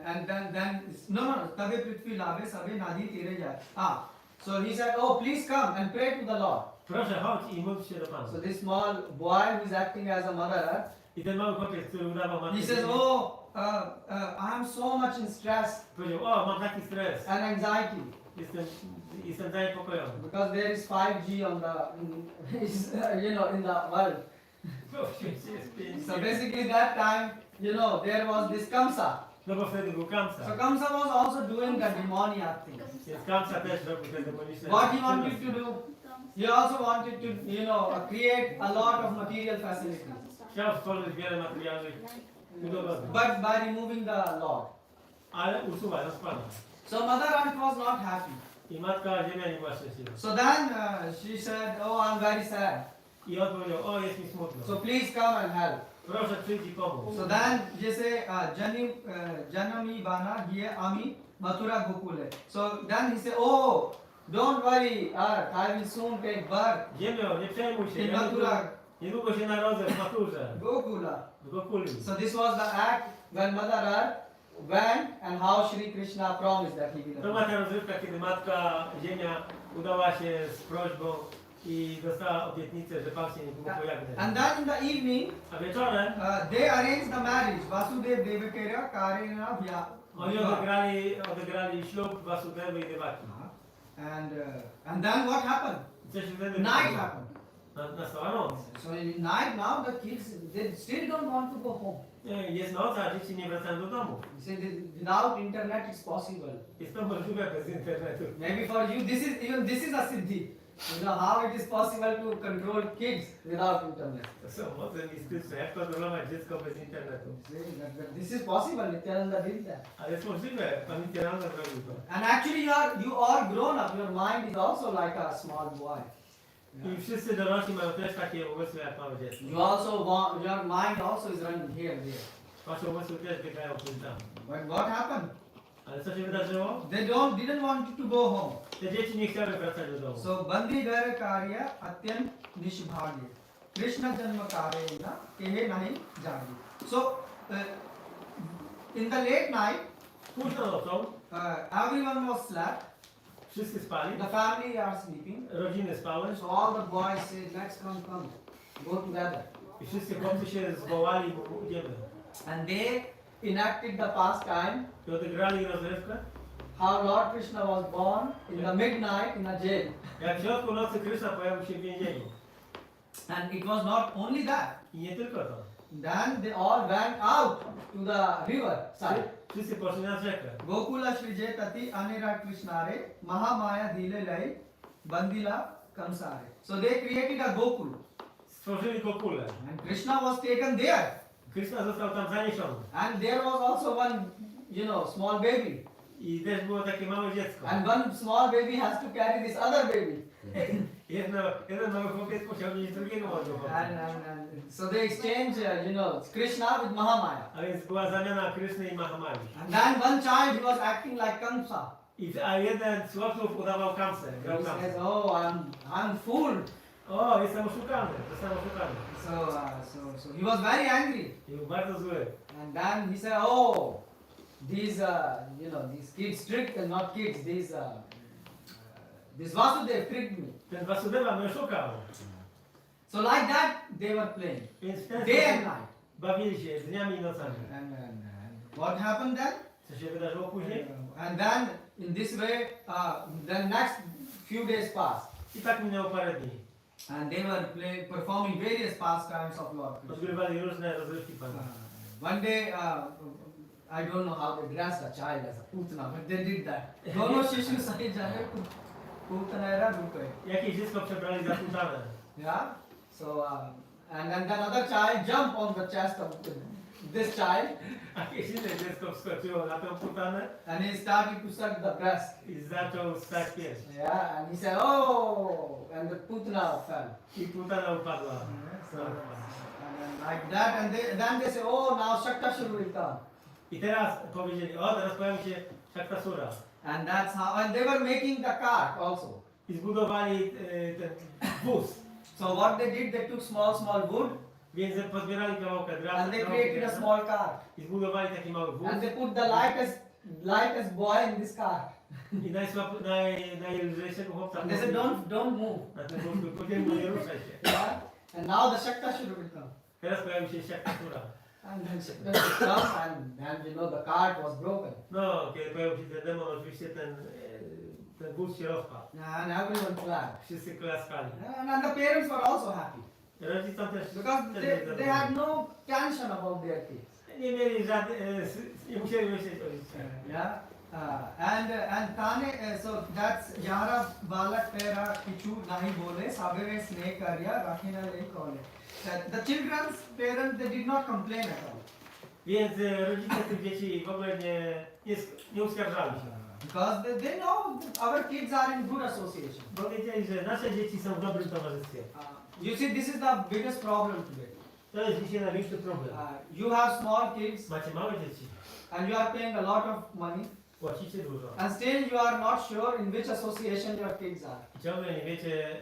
And then no tabe prithvi lave sabe nadi tere jai. So he said, oh, please come and pray to the Lord. Proszę chodź i módl się do Pana. So this small boy who is acting as a mother earth, I ten mały chłopiec, który udawał matkę he says, ziemi, oh, I am so much in stress powiedział, o, mam taki stres, and anxiety jestem zaniepokojony. because there is 5G on the, in the world. Bo w świecie jest 5G. So basically that time, there was this Kamsa. No bo wtedy był Kamsa. So Kamsa was also doing the demoniac thing. Więc Kamsa też robił te demoniczne What he wanted czynności. to do, he also wanted to, create a lot of material facilities, Chciał stworzyć wiele materialnych udogodnień, but by removing the Lord. ale usuwa nas Pana. So Mother Earth was not happy. I matka ziemia nie była szczęśliwa. So then she said, oh, I'm very sad. I on powiedział, o, jest mi smutno. So please come and help. Proszę przyjdź i pomóż. So then jese Janami Bana here Ami Mathura Gokule. So then he said, oh, don't worry, Earth, I will soon take birth Ziemio, nie przejmuj się, in Mathura niedługo się narodzę w Maturze, Gokula. w Gokuli. So this was the act when Mother Earth went and how Shri Krishna promised that he will To była ta rozrywka, kiedy matka ziemia udała się z prośbą i dostała obietnicę, że Pan się niedługo pojawi. And then in the evening, A wieczorem they arranged the marriage. Vasudev Devakira Karena Vya. oni odegrali ślub Vasudewy i Devaki. And then what happened? I co się wtedy Night wydarzyło? happened. Nastała noc. So in night now the kids they still don't want to go home. Jest noc, a dzieci nie wracają do domu. You see, without internet it's possible. Jest to możliwe bez internetu. Maybe for you this is a siddhi. How it is possible to control kids without internet. To są moce mistyczne. Jak kontrolować dziecko bez internetu? This is possible. Nityananda did that. Ale jest możliwe. Pan Nityananda zrobił to. And actually you are grown up. Your mind is also like a small boy. I wszyscy dorośli mają też takie umysły jak małe dziecko. Your mind also is running here and there. Wasze umysły też biegają tu i tam. But what happened? Ale co się wydarzyło? They didn't want to go home. Te dzieci nie chciały wracać do domu. So bandi gara karya atyant nishbhagya. Krishna janma karena kehe nahi jagi. So in the late night, Późną nocą everyone was slept. wszyscy spali, The family are sleeping. rodziny spały So all the boys said, let's come, go together. i wszyscy chłopcy się zwołali i mówili, idziemy. And they enacted the pastime I odegrali rozrywkę. how Lord Krishna was born in the midnight in a jail. Jak w środku nocy Krishna pojawił się w więzieniu. And it was not only that. I nie tylko to. Then they all went out to the river side. Wszyscy poszli na rzekę. Gokula Shrije Tati Anira Krishnare Mahamaya Dile Lai Bandila Kamsare. So they created a Gokul. Stworzyli Gokulę. And Krishna was taken there. Krishna został tam zaniesiony. And there was also one, small baby. I też było takie małe dziecko. And one small baby has to carry this other baby. Jeden mały chłopiec musiał mieć drugiego małego chłopca. And so they exchange, Krishna with Mahamaya. A więc była zamiana Kryszny i Mahamaya. And then one child he was acting like Kamsa. A jeden z chłopców udawał Kamsę, grał He says, Kamsę. oh, I'm fooled. O, jestem oszukany, zostałem oszukany. So he was very angry. I był bardzo zły. And then he said, oh, these kids tricked, not kids, this Vasudev tricked me. Ten Vasudeva mnie oszukał. So like that, they were playing. Więc w ten Day and sposób night. bawili się dniami i nocami. And what happened then? Co się wydarzyło później? And then in this way, the next few days passed. I tak minęło parę dni. And they were performing various pastimes of Lord Krishna. Odgrywali różne rozrywki Pana. One day, I don't know how they dressed a child as a putana, but they did that. Dono shishu sahi jaye putana era dukai. Jakieś dziecko przebrali za putanę. Yeah. So and then another child jumped on the chest of this child, A jeśli to dziecko wskoczyło na tę putanę and he started to suck the breast. i zaczął stać pierś. Yeah, and he said, oh, and the putana fell. I putana upadła. So, and then like that, and then they say, oh, now Shaktasura will come. I teraz powiedzieli, o teraz pojawi się Shaktasura. And that's how, and they were making the cart also. I zbudowali ten wóz. So what they did, they took small wood, Więc pozbierali kawałkę and they drewna created a small cart. i zbudowali taki mały wóz. And they put the lightest boy in this cart. I najlżejszego chłopca And they said, don't move. na tym wózku, powiedzieli, nie ruszaj się. Yeah. And now the Shaktasura will come. Teraz pojawi się Shaktasura. And then Shaktasura come, and then you know the cart was broken. No, kiedy pojawił się ten demon, oczywiście ten wóz się rozpadł. And everyone clapped. Wszyscy klaskali. And the parents were also happy. Rodzicom też Because they had no tension about their kids. nie mieli nie musieli myśleć o dzieciach. Yeah. And Tane, so that's Yara Balak Pera Kichu Nahi Bole, Sabere Snake Karya, Rakhina Lake Kole. The children's parents, they did not complain at all. Więc rodzice tych dzieci w ogóle nie uskarżali się. Because they know our kids are in good association. Bo wiedzieli, że nasze dzieci są w dobrym towarzystwie. You see, this is the biggest problem today. To jest dzisiaj największy problem. You have small kids Macie małe dzieci, and you are paying a lot of money, płacicie dużo. and still you are not sure in which association your kids are. I ciągle nie wiecie,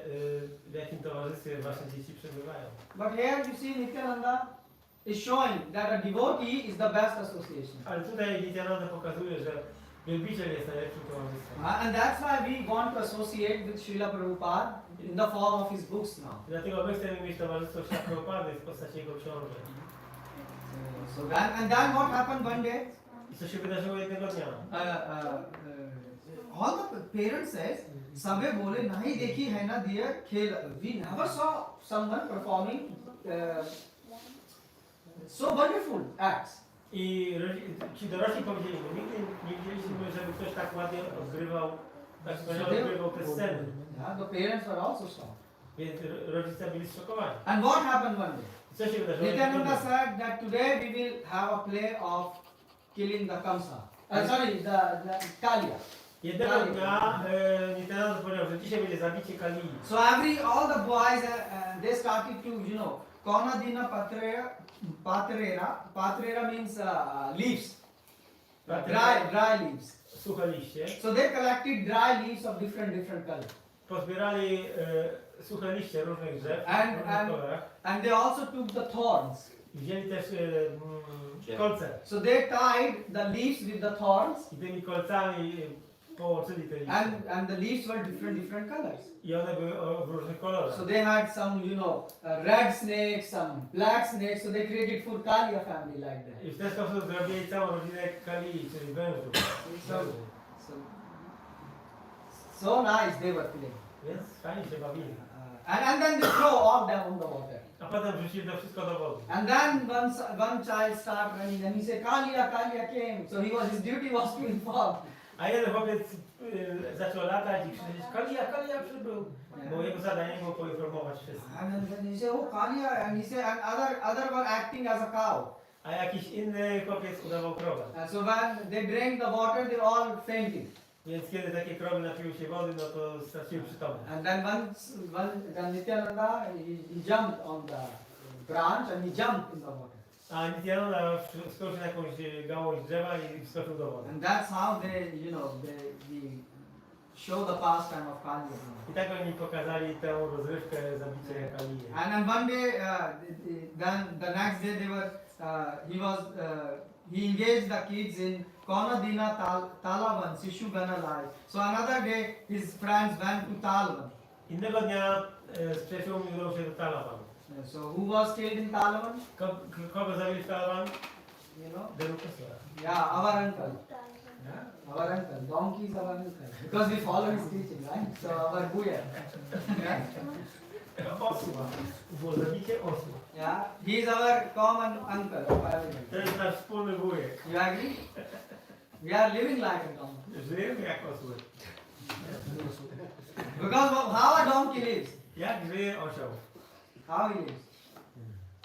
w jakim towarzystwie wasze dzieci przebywają. But here you see Nityananda is showing that a devotee is the best association. Ale tutaj Nityananda pokazuje, że wielbiciel jest najlepszym towarzystwem. And that's why we want to associate with Srila Prabhupada in the form of his books now. Dlatego my chcemy mieć towarzystwo Prabhupady w postaci jego książek. And then what happened one day? I co się wydarzyło jednego dnia? All the parents says, "Sabe bole nahi dekhi hai na diya khel." We never saw someone performing so wonderful acts. I ci dorośli powiedzieli, bo nigdy nie widzieliśmy, żeby ktoś tak ładnie odgrywał, tak wspaniale odgrywał te sceny. Yeah, the parents were also shocked. Więc rodzice byli zszokowani. And what happened one day? I co się wydarzyło? Nityananda said that today we will have a play of killing the Kamsa. Sorry, the Kalia. Jednego dnia Nityananda powiedział, że dzisiaj będzie zabicie Kalii. So all the boys, they started to, you know, Kona Dina Patrera means leaves, dry leaves. Suche liście. So they collected dry leaves of different colors. Pozbierali suche liście różnych drzew, And- w różnych kolorach. And they also took the thorns. Wzięli też kolce. So they tied the leaves with the thorns, I tymi kolcami połączyli te liście. and the leaves were different colors. I one były w różnych kolorach. So they had some, you know, red snakes, some black snakes. So they created full Kalia family like that. I w ten sposób zrobili całą rodzinę Kalii, czyli wężów. So nice they were playing. Więc fajnie się bawili. And then they throw all them on the water. A potem wrzucili to wszystko do wody. And then one child started running and he said, Kalia came. So his duty was to inform. A jeden chłopiec zaczął latać i krzyczeć, Kalia przybył. Bo jego zadaniem było poinformować wszystkich. And then he said, oh Kalia, and he said, and other were acting as a cow. A jakiś inny chłopiec udawał krowę. And so when they drank the water, they all fainted. Więc kiedy takie krowy napiły się wody, no to straciły przytomność. And then then Nityananda, he jumped on the branch and he jumped in the water. A Nityananda wskoczył na jakąś gałąź drzewa i wskoczył do wody. And that's how they, you know, they show the pastime of Kalia. I tak oni pokazali tę rozrywkę zabicia Kalii. And then one day, then the next day they were, he engaged the kids in Kona Dina Talavan, Sishu Gana Lai. So another day his friends went to Talavan. Innego dnia z przyjaciółmi udał się do Talawan. So who was killed in Talavan? Kogo zabili w Talawan? You know? Derukasura. Yeah, our uncle. Yeah? Our uncle. Donkey is our uncle. Because we follow his teaching, right? So our Buya. Yeah? Osła. Było zabicie osła. Yeah? He is our common uncle. To jest nasz wspólny wujek. You agree? We are living like a donkey. Żyjemy jak osły. Because how a donkey lives? Jak żyje osioł? How he lives?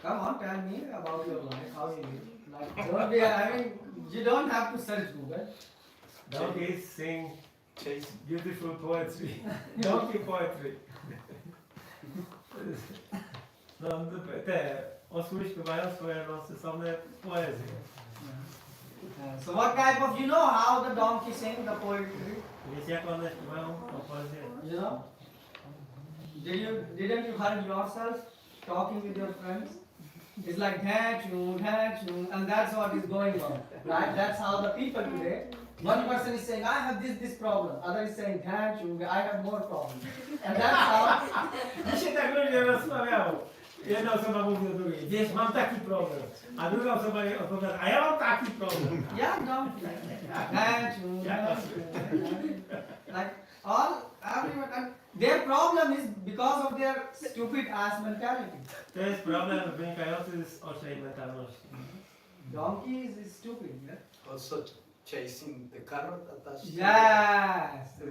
Come on, tell me about your life. How you live? Like, don't be, I mean, you don't have to search Google. Donkeys sing beautiful poetry. Donkey poetry. No, te osły śpiewają swoje stosowne poezje. So what type of, you know how the donkey sing the poetry? Wiecie jak one śpiewają tą poezję? You know? Didn't you heard yourself talking with your friends? It's like that, and that's what is going on, right? That's how the people today. One person is saying, I have this problem. Other is saying, that, I have more problems. And that's how. Dzisiaj tak ludzie rozmawiają. Jedna osoba mówi do drugiej, wiesz, mam taki problem. A druga osoba jej odpowiada, a ja mam taki problem. Yeah, donkey. Like everyone, and their problem is because of their stupid ass mentality. To jest problem wynikający z oślej mentalności. Donkey is stupid, yeah? Also chasing the carrot attached Yes. to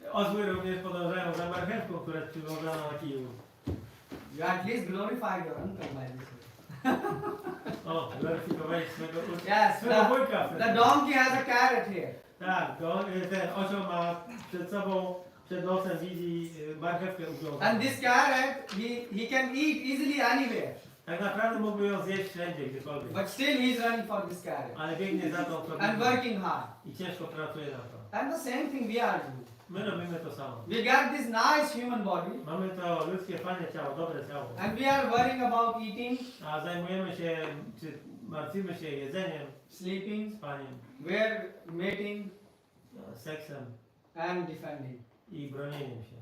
the Osły również podążają za marchewką, która jest przywiązana na kiju. You at least glorify your uncle by this way. O, gloryfikowałeś swego Yes, wujka. the donkey has a carrot here. Tak, ten osioł ma przed sobą, przed nosem widzi marchewkę uwiązaną. And this carrot, he can eat easily anywhere. Tak naprawdę mógłby ją zjeść wszędzie, gdziekolwiek. But still he's running for this carrot. Ale biegnie za tą And working hard. i ciężko pracuje na to. And the same thing we are doing. My robimy to samo. We got this nice human body. Mamy to ludzkie, fajne ciało, dobre ciało. And we are worrying about eating, A zajmujemy się, czy martwimy się jedzeniem, sleeping, spaniem, mating, seksem and defending. i bronieniem się.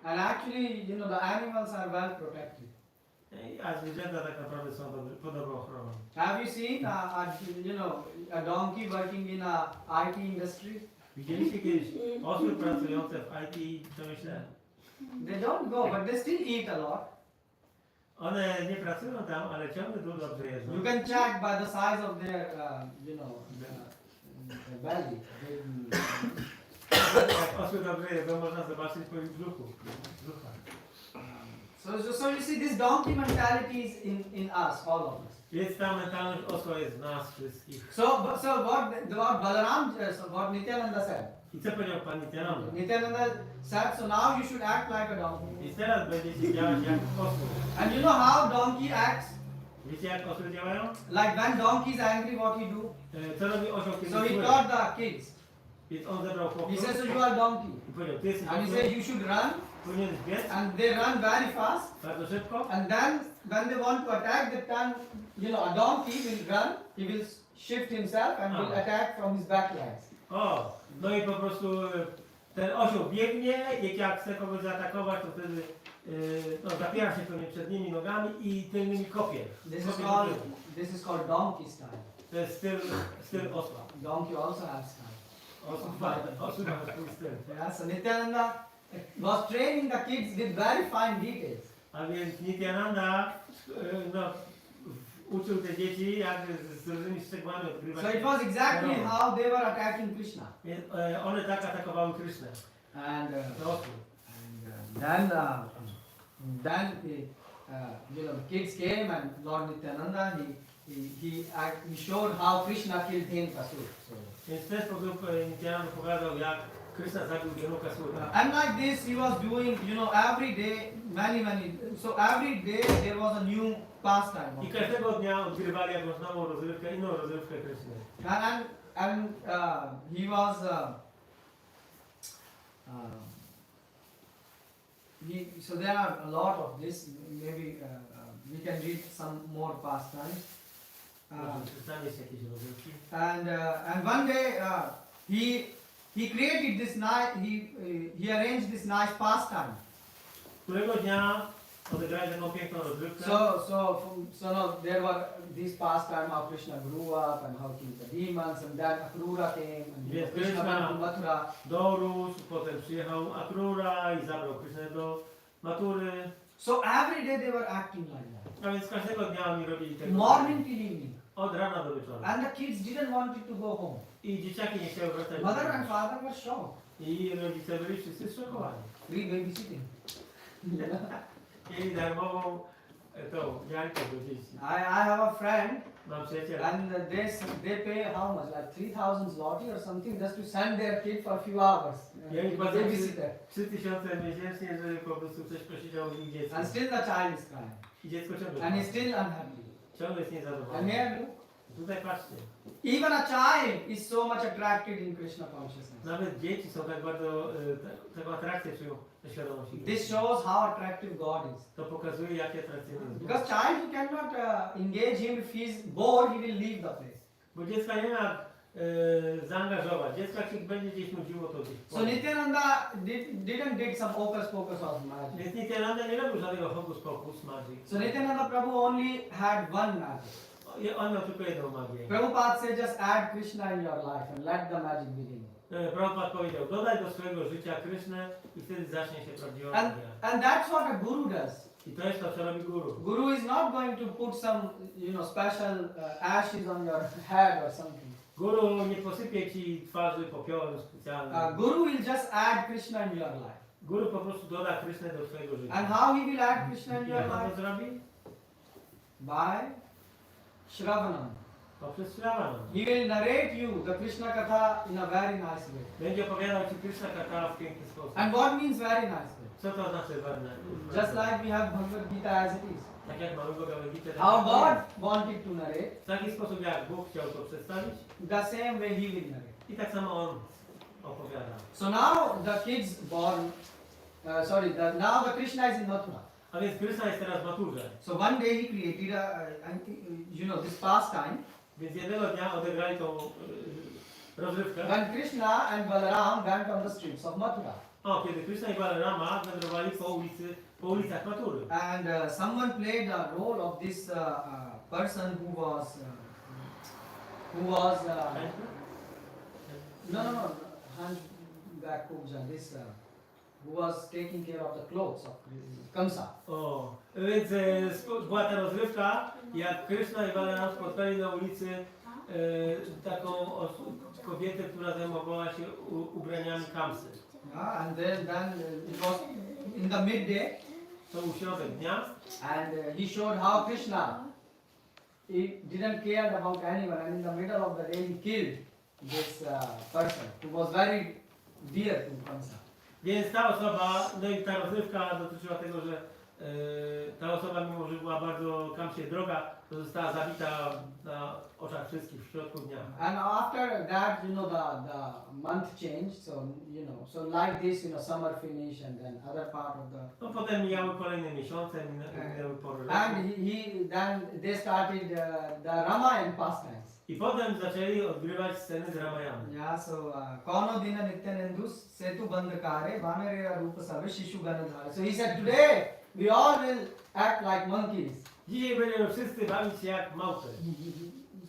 And actually, you know, the animals are well protected. A zwierzęta tak naprawdę są pod dobrą ochroną. Have you seen a donkey working in a IT industry? Widzieliście kiedyś osły pracujące w IT przemyśle? They don't go, but they still eat a lot. One nie pracują tam, ale ciągle tu dobrze jedzą. You can check by the size of their, their belly. Jak osły dobrze jedzą, można zobaczyć po ich brzuchu. So you see, this donkey mentality is in us, all of us. Więc ta mentalność osła jest w nas wszystkich. So what Balaram, what Nityananda said. I co powiedział Pan Nityananda? Nityananda said, so now you should act like a donkey. I teraz będziecie działać jak osły. And you know how donkey acts? Wiecie jak osły działają? Like when donkey is angry, what he do? Co robi osioł kiedy So he zły? taught the kids. Więc on zebrał He chłopców says, so you are donkey. i powiedział, ty jesteś And he osłem, said, you should run. powinieneś biec And they run very fast. bardzo szybko. And then when they want to attack, the time, a donkey will run. He will shift himself and will attack from his back legs. O, no i po prostu ten osioł biegnie, jak chce kogoś zaatakować, to wtedy zapiera się pewnie przednimi nogami i tylnymi kopie. This is called donkey style. To jest styl osła. Donkey also has style. Osły ma swój styl. Yeah, so Nityananda was training the kids with very fine details. A więc Nityananda uczył te dzieci, jak z różnymi szczegółami odgrywać. So it was exactly how they were attacking Krishna. Więc one tak atakowały Krysznę. And Te osły. then the kids came and Lord Nityananda he showed how Krishna killed Dhenukasur. Więc w ten sposób Nityananda pokazał, jak Krishna zabił Dhenukasura. And like this he was doing, every day, so every day there was a new pastime. I każdego dnia odgrywali jakąś nową rozrywkę, inną rozrywkę Kryszny. And he was so there are a lot of this. Maybe we can read some more pastimes. Przeczytanie się jakieś rozrywki. And one day he created this nice. He arranged this nice pastime. Którego dnia odegrali taką piękną rozrywkę. So there were these pastime how Krishna grew up and how killed the demons, and then Akrura came and Krishna went to Mathura. Dorósł, potem przyjechał Akrura i zabrał Krysznę do Matury. So every day they were acting like that. A więc każdego dnia oni robili tego. Morning till evening. Od rana do wieczoru. And the kids didn't want to go home. I dzieciaki nie chciały wracać. Mother and father were shocked. I rodzice byli wszyscy zszokowani. Free babysitting. Mieli darmową tą Jankę do dzieci. I have a friend Mam przyjaciela. and they pay how much, like 3,000 zloty or something, just to send their kid for a few hours. Ja im To płacę babysitter. 3000 miesięcznie, żeby po prostu coś posiedział z nim dziecko. And still the child is crying. I dziecko ciągle And he's płacze. still unhappy. Ciągle jest And niezadowolony. here, look, Tutaj patrzcie. even a child is so much attracted in Krishna consciousness. Nawet dzieci są tak bardzo, taką atrakcję czują na świadomości. This shows how attractive God is. To pokazuje, jakie atrakcyjne jest Bóg. Because child, you cannot engage him. If he's bored, he will leave the place. Bo dziecka nie ma zaangażować. Dziecka jak się będzie gdzieś nudziło, to gdzieś So pójdzie. Nityananda didn't did some hocus pocus of magic. Więc Nityananda nie robił żadnego hokus pokus magii. So Nityananda Prabhu only had one magic. On miał tylko jedną magię. Prabhupada said just add Krishna in your life and let the magic begin. Prabhupada powiedział, dodaj do swojego życia Krysznę i wtedy zacznie się prawdziwa And, magia. and that's what a guru does. I to jest to, co robi guru. Guru is not going to put some, special ashes on your head or something. Guru nie posypie ci twarzy popiołem specjalnym. Guru will just add Krishna in your life. Guru po prostu doda Krysznę do swojego życia. And how he will add Krishna in your Jak on life? to zrobi? By Shravanam. Poprzez Shravanam. He will narrate you the Krishna Katha in a very nice way. Będzie opowiadał ci Krishna Katha w piękny sposób. And what means very nice way? Co to znaczy warne? Just like we have Bhagavad Gita as it is. Tak jak mamy Bhagavad Gita. How God wanted to narrate, W taki sposób jak Bóg chciał to przedstawić the same way He will narrate. i tak samo On opowiada. So now the kids born, now the Krishna is in Mathura. A więc Krishna jest teraz w maturze. So one day He created this pastime Więc jednego dnia odegrali tą rozrywkę. when Krishna and Balaram went on the streets of Mathura. O, kiedy Krishna i Balarama wędrowali po ulicach Matury. And someone played a role of this person who was no, Hanjback Kubja, this who was taking care of the clothes of Kamsa. O, więc była ta rozrywka, jak Krishna i Balaram spotkali na ulicy taką kobietę, która zajmowała się ubraniami Kamsy. And then it was in the midday, To był środek dnia. and he showed how Krishna he didn't care about anyone, and in the middle of the day he killed this person who was very dear to Kamsa. Więc ta osoba, no i ta rozrywka dotyczyła tego, że ta osoba, mimo że była bardzo Kamsie droga, to została zabita na oczach wszystkich w środku dnia. And after that, the month changed. So like this, summer finish, and then other part of the. No potem mijały kolejne miesiące, minęły pory roku. And then they started the Ramayana pastimes. I potem zaczęli odgrywać sceny z Ramayana. Yeah. So Kono Dina Nityanandus Setu Bandhakare Vanare Rupa Sabe Shishu Ganadhare. So he said, today we all will act like monkeys. Dzisiaj będziemy wszyscy bawić się jak małpy.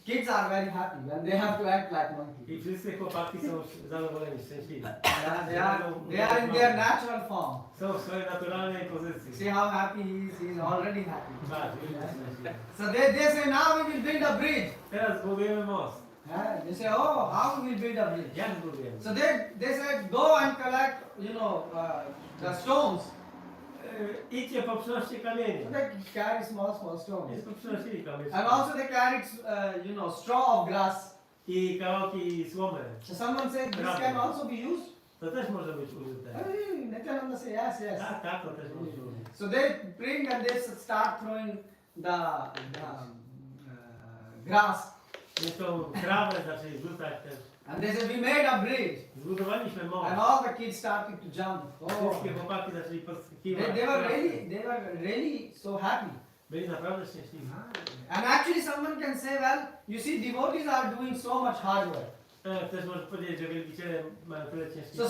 Kids are very happy when they have to act like monkeys. I wszyscy chłopaki są zadowoleni, szczęśliwi. Yeah, they are in their natural form. Są w swojej naturalnej pozycji. See how happy he is. He is already happy. Bardzo, szczęśliwi. So they say, now we will build a bridge. Teraz budujemy most. They say, oh, how we will build a bridge? Jak budujemy? So they said, go and collect, the stones. Idźcie, poprzynoście kamienie. So they carry small stones. Więc poprzynosili kamienie. And also they carried, straw of grass. I kawałki słomy. So someone said, this can also be used. To też może być użyte. Nityananda said, yes. Tak, to też może być użyte. So they bring and they start throwing the grass. Więc tą trawę zaczęli rzucać też. And they said, we made a bridge. Zbudowaliśmy most. And all the kids started to jump. Wszystkie chłopaki zaczęli podskakiwać. They were really so happy. Byli naprawdę szczęśliwi. And actually someone can say, well, you see, devotees are doing so much hard work. Też możesz powiedzieć, że wielbiciele mają tyle ciężkiej So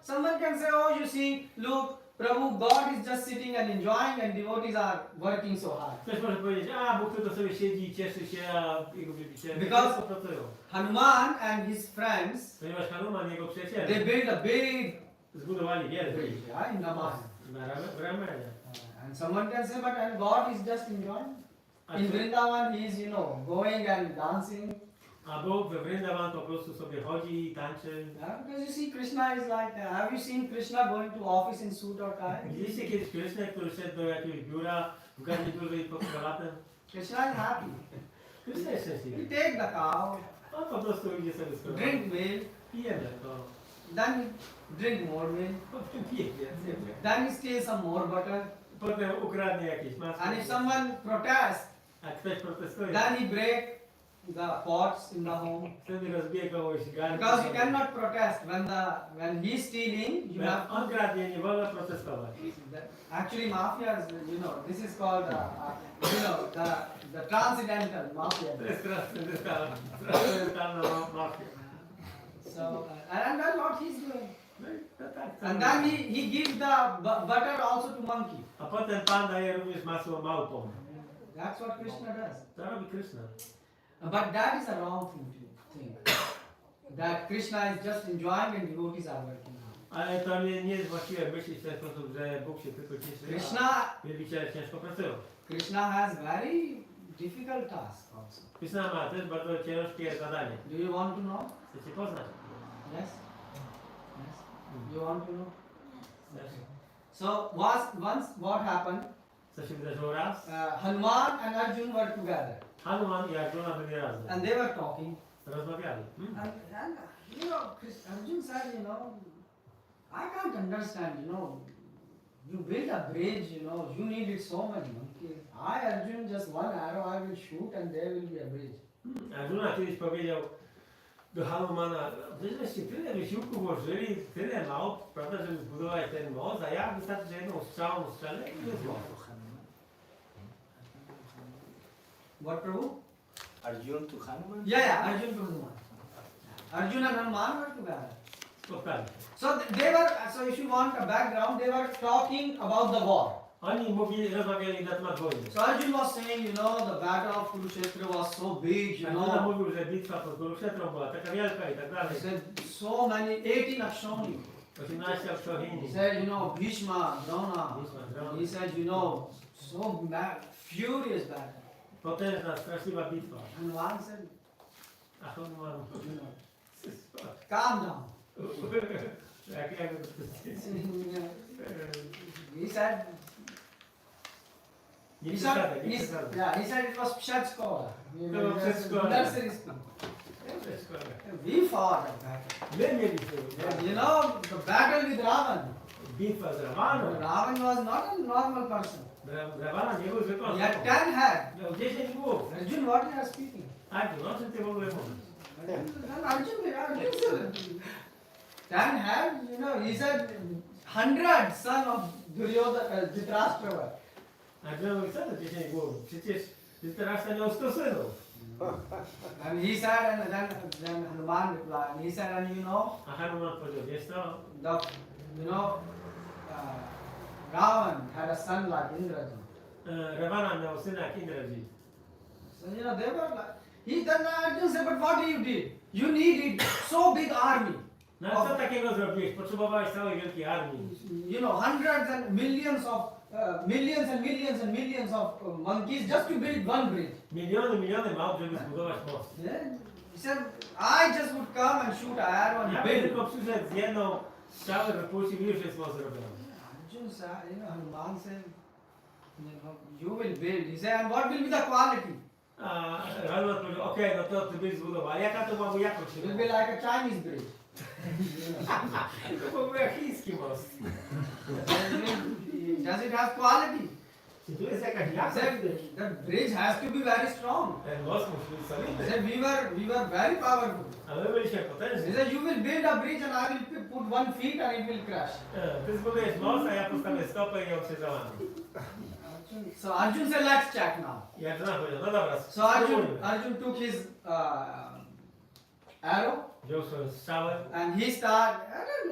someone can say, oh, you see, look, Prabhu, God is just sitting and enjoying and devotees are working so hard. Ktoś może powiedzieć, a Bóg tylko sobie siedzi i cieszy się, a jego wielbiciele Because pracują. Hanuman and his friends, Ponieważ Hanuman i jego przyjaciele they built a big zbudowali wielki bridge, yeah, in Ramayana. w Ramenie. And someone can say, and God is just enjoying. In Vrindavan, he is, going and dancing. A Bóg we Vrindavan po prostu sobie chodzi i tańczy. Yeah, because you see, Krishna is like, have you seen Krishna going to office in suit or tie? Widzieliście kiedyś Krishnę, który szedł do jakiegoś biura w garniturze i pod krawatem? Krishna is happy. Krishna jest He szczęśliwy. take the cow, On po prostu idzie sobie z krową. drink milk, Pije mleko. then drink more milk, Potem pije więcej. then he steals some more butter. Potem ukradnie jakieś masło. And if someone protests, A ktoś protestuje. then he break the pots in the home. Wtedy rozbije kogoś garnek. Because you cannot protest when he's stealing. You have On kradnie, nie wolno protestować. actually mafias. You know, this is called the transcendental mafia. To jest transcendentalna mafia. So and that's what he's doing. No i to tak. And then he gives the butter also to monkey. A potem Pan daje również masło małpom. That's what Krishna does. To robi Krishna. But that is a wrong thing to think. That Krishna is just enjoying and devotees are working. Ale to nie jest właściwe myśleć w ten sposób, że Bóg się tylko cieszy, Krishna, a wielbiciele ciężko pracują. Krishna has very difficult task also. Krishna ma też bardzo ciężkie zadanie. Do you want to know? Chcecie poznać? Yes. Yes. You want to know? Też. So once what happened? Co się wydarzyło raz? Hanuman and Arjun were together, Hanuman i Arjuna byli razem. and they were talking. Rozmawiali. And you know, Arjun said, you know, I can't understand. You know, you build a bridge. You know, you needed so many monkeys. I, Arjun, just one arrow I will shoot, and there will be a bridge. Arjuna kiedyś powiedział do Hanumana, wy żeście tyle wysiłku włożyli, tyle małp, prawda, żeby zbudować ten most, a ja wystarczy, że jedną strzałą strzelę i jest most. What, Prabhu? Arjun to Hanuman? Yeah, Arjun to Hanuman. Arjun and Hanuman were together. Spotkali. So they were. So if you want a background, they were talking about the war. Oni rozmawiali na temat wojny. So Arjun was saying, you know, the battle of Kurukshetra was so big, you Arjuna know. mówił, że bitwa pod Kurukshetrą była taka wielka i tak dalej. He said so many, 18 Akshoni. 18 He Akshohini. said, you know, Bhishma, Drona. He said, you know, so furious battle. Potężna, straszliwa bitwa. And one said, A Hanuman... you know, calm down. He said, Nie przesadzaj, nie przesadzaj. yeah, he said it was przedszkola. było przedszkole. Nursery school. We fought a battle. My mieliśmy You know, the battle with Ravan. bitwa z Ravaną. Ravan was not a normal person. Ravana nie był zwykłą He had osobą. 10 heads. Miał 10 głów. Arjun, what you are speaking? Arjun, o czym ty w ogóle mówisz? And Arjun said, 10 heads, you know, he said, 100 son of Dhritarashtra were. Arjun mówi, co to 10 głów? Przecież Dhritarashtra miał 100 synów. And he said, and then Hanuman replied, and he said, and you know, A Hanuman powiedział, wiesz co? Ravan had a son like Indrajit. Ravana miał syna jak Indrajit. So, you know, they were like, then Arjun said, but what you did? You needed so big army. No ale co takiego zrobiłeś? Potrzebowałeś całej wielkiej armii. You know, hundreds and millions of monkeys just to build one bridge. Miliony małp, żeby zbudować most. Yeah. He said, I just would come and shoot an arrow and Ja bym build. tylko przyszedł z jedną strzałę, wypuścił i już jest most zrobiony. Arjun said, you know, Hanuman said, you will build. He said, and what will be the quality? A Hanuman powiedział, okej, no to ty byś zbudował. A jaka to byłaby jakość? It will be like a Chinese bridge. To byłby jak chiński most. Does it have quality? Czy tu jest jakaś He jakość? said, the bridge has to be very strong. Ten most musi być He solidny. said, we were very powerful. A my byliśmy He potężni. said, you will build a bridge and I will put 1 foot and it will crash. Ty zbudujesz most, a ja postawię stopę i on się załamie. So Arjun said, let's check now. I Arjuna powiedział, no dobra, So spróbujmy. Arjun took his arrow Wziął swoją strzałę. and he started,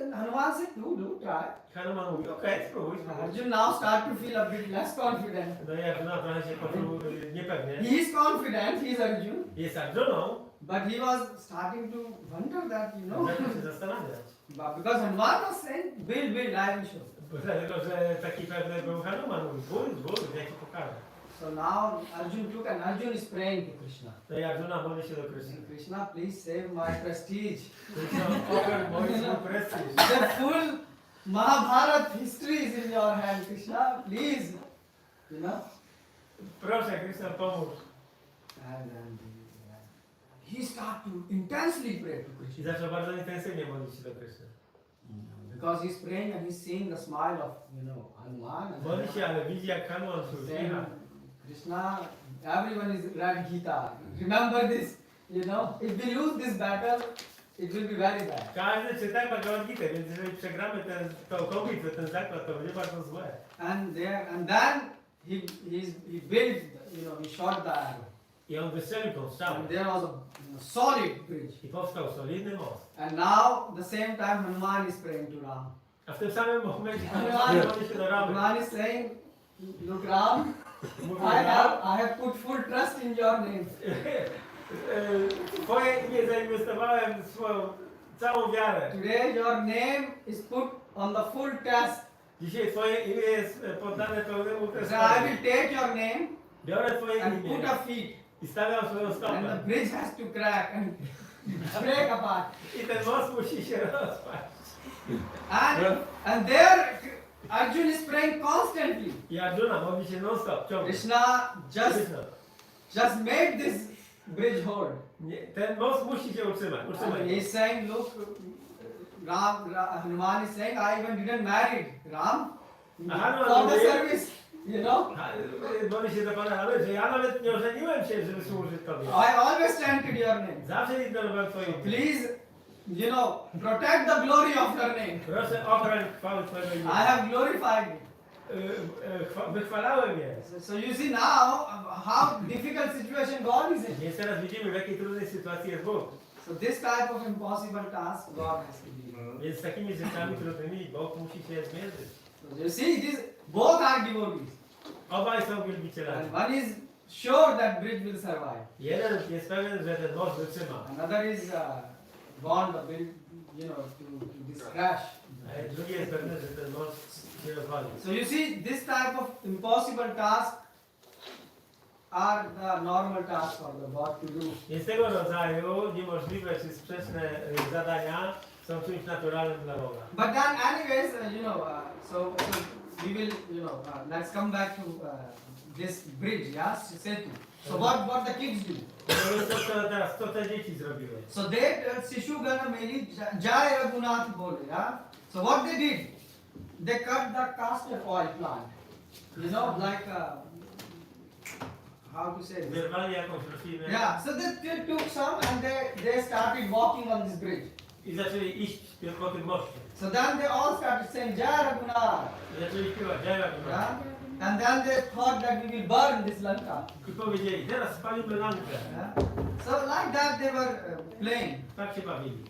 and Hanuman said, do, try. Hanuman mówi, okej, spróbuj. Arjun now start to feel a bit less confident. No i Arjuna trochę się poczuł niepewnie. He is confident, he is Arjun, Jest Arjuną, but he was starting to wonder that, you know, zaczął się zastanawiać. but because Hanuman was saying, build, I will show. Dlatego, że taki pewny był Hanuman, mówi, zbuduj, ja ci pokażę. So now Arjun took and Arjun is praying to Krishna. No i Arjuna modli się do Kryszny. Krishna, please save my prestige. Krishna, ochroń mój swój prestiż. The full Mahabharata history is in your hand, Krishna. Please, you know. Proszę, Kryszna, pomóż. And he started to intensely pray to I Krishna. zaczął bardzo intensywnie modlić się do Kryszny. Because he's praying and he's seeing the smile of, Hanuman. And Modli się, ale widzi jak Hanuman się saying, uśmiecha. Krishna, everyone is read Gita. Remember this, If we lose this battle, it will be very bad. Każdy czyta Bhagavad Gitę, więc jeżeli przegramy tą konflikt, ten zakład, to będzie bardzo złe. And then he built, he shot the arrow. I on wystrzelił tą strzałę. And there was a solid bridge. I powstał solidny most. And now, the same time, Hanuman is praying to Ram. A w tym samym momencie Hanuman modli się do Ramy. Hanuman is saying, look Ram, Mówi, I have put full trust in your name. Twoje imię zainwestowałem swoją całą wiarę. Today your name is put on the full test. Dzisiaj twoje imię jest poddane pełnemu So I testowi. will take your name Biorę twoje and put imię a feet. i stawiam swoją And the stopę. bridge has to crack and break apart. I ten most musi się rozpaść. And there Arjun is praying constantly. I Arjuna modli się non-stop, ciągle. Krishna Krishna. just made this bridge hold. Nie, ten most musi się utrzymać. And he's saying, look, Hanuman is saying, I even didn't marry Ram for the service, Modli się do Pana Ramy, że ja nawet nie ożeniłem się, żeby służyć Tobie. I always chanted your name. Zawsze ignorowałem Twoje imię. Please, protect the glory of your name. Proszę ochroń chwały Twojego I imienia. have glorified you. Wychwalałem je. So you see now how difficult situation God is in. Więc teraz widzimy, w jakiej trudnej sytuacji jest Bóg. So this type of impossible task God has given. Więc z takimi rzeczami trudnymi Bóg musi się zmierzyć. So you see, both are devotees. Obaj są wielbicielami. And one is sure that bridge will survive. Jeden jest pewien, że ten most wytrzyma. Another is bond to this crash. A drugi jest pewny, że ten most się rozwali. So you see, this type of impossible task are the normal task for the God to do. Więc tego rodzaju niemożliwe czy sprzeczne zadania są czymś naturalnym dla Boga. But then anyways, so we will, let's come back to this bridge, yes, Setu. So what the kids do? Co te dzieci zrobiły? So they Sishu Gana Meli Jai Raghunath Bole, yeah? So what they did? They cut the castor oil plant. Like how to say this? Wyrwali jakąś roślinę Yeah, so they took some and they started walking on this bridge. i zaczęli iść po tym moście. So then they all started saying Jai Raghunath. I zaczęli śpiewać Jaya Raghunath. Yeah? And then they thought that we will burn this Lanka. I powiedzieli, teraz spalimy Lankę. Yeah? So like that they were playing. Tak się bawili.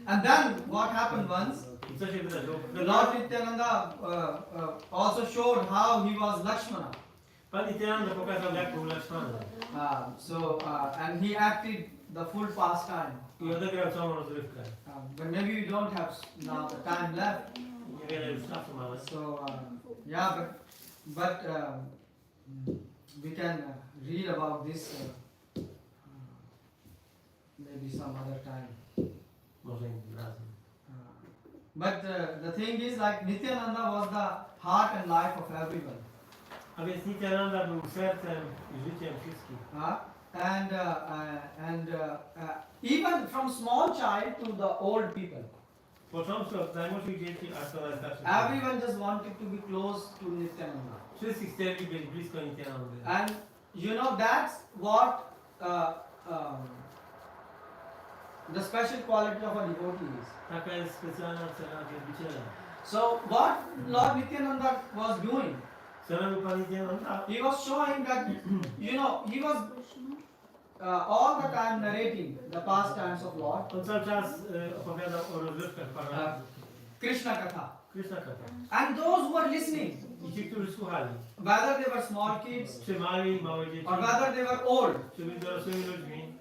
And then what happened once? I co się wydarzyło? Lord Nityananda also showed how he was Lakshmana. Pan Nityananda pokazał, jak był Lakshmana. And he acted the full pastime. I odegrał całą rozrywkę. But maybe we don't have now the time left. Niewiele już czasu mamy. So but we can read about this maybe some other time. Może innym razem. But the thing is, like Nityananda was the heart and life of everyone. A więc Nityananda był sercem i życiem wszystkich. Even from small child to the old people. Począwszy od najmłodszych dzieci aż do najstarszych. Everyone just wanted to be close to Nityananda. Wszyscy chcieli być blisko Nityanandy. And that's what the special quality of a devotee is. Taka jest specjalna cecha wielbiciela. So what Lord Nityananda was doing, Co robił Pan Nityananda? he was showing that, he was all the time narrating the pastimes of Lord. On cały czas opowiadał o rozrywkach Pana. Krishna Katha. Krishna Katha. And those who were listening, I ci, którzy słuchali, whether they were small kids czy mali, małe dzieci, or whether they were old, czy byli dorosłymi ludźmi,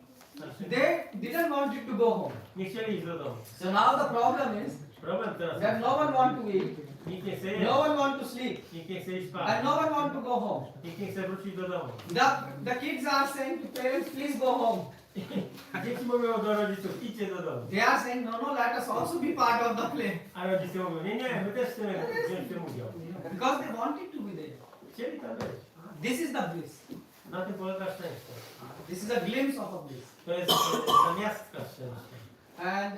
They didn't want it to go home. Nie chcieli iść do domu. So now the problem is Problem teraz that no one want to eat, nikt nie chce jeść, no one want to sleep, nikt nie chce iść spać, and no one want to go home. nikt nie chce wrócić do domu. The kids are saying to parents, please go home. Dzieci mówią do rodziców, idźcie do domu. They are saying, no, let us also be part of the play. A rodzice mówią, nie, my też chcemy wziąć w tym udział. Because they wanted to be there. Chcieli tam być. This is the bliss. Na tym polega szczęście. This is a glimpse of a bliss. To jest namiastka szczęścia.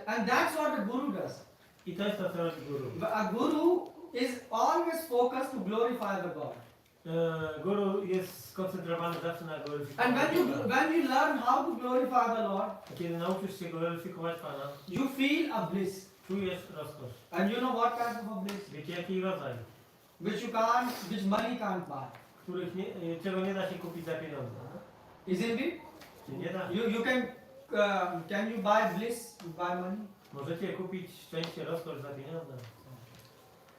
And that's what the guru does. I to jest to, co robi guru. A guru is always focused to glorify the God. Guru jest skoncentrowany zawsze na And gloryfikowaniu. when you learn how to glorify the Lord, A kiedy nauczysz się gloryfikować Pana, you feel a bliss. czujesz rozkosz. And you know what kind of a bliss? Wiecie jaki rodzaj, Which money can't buy. czego nie da się kupić za pieniądze. Isn't it? Czy nie da? You can you buy bliss by money? Możecie kupić szczęście, rozkosz za pieniądze.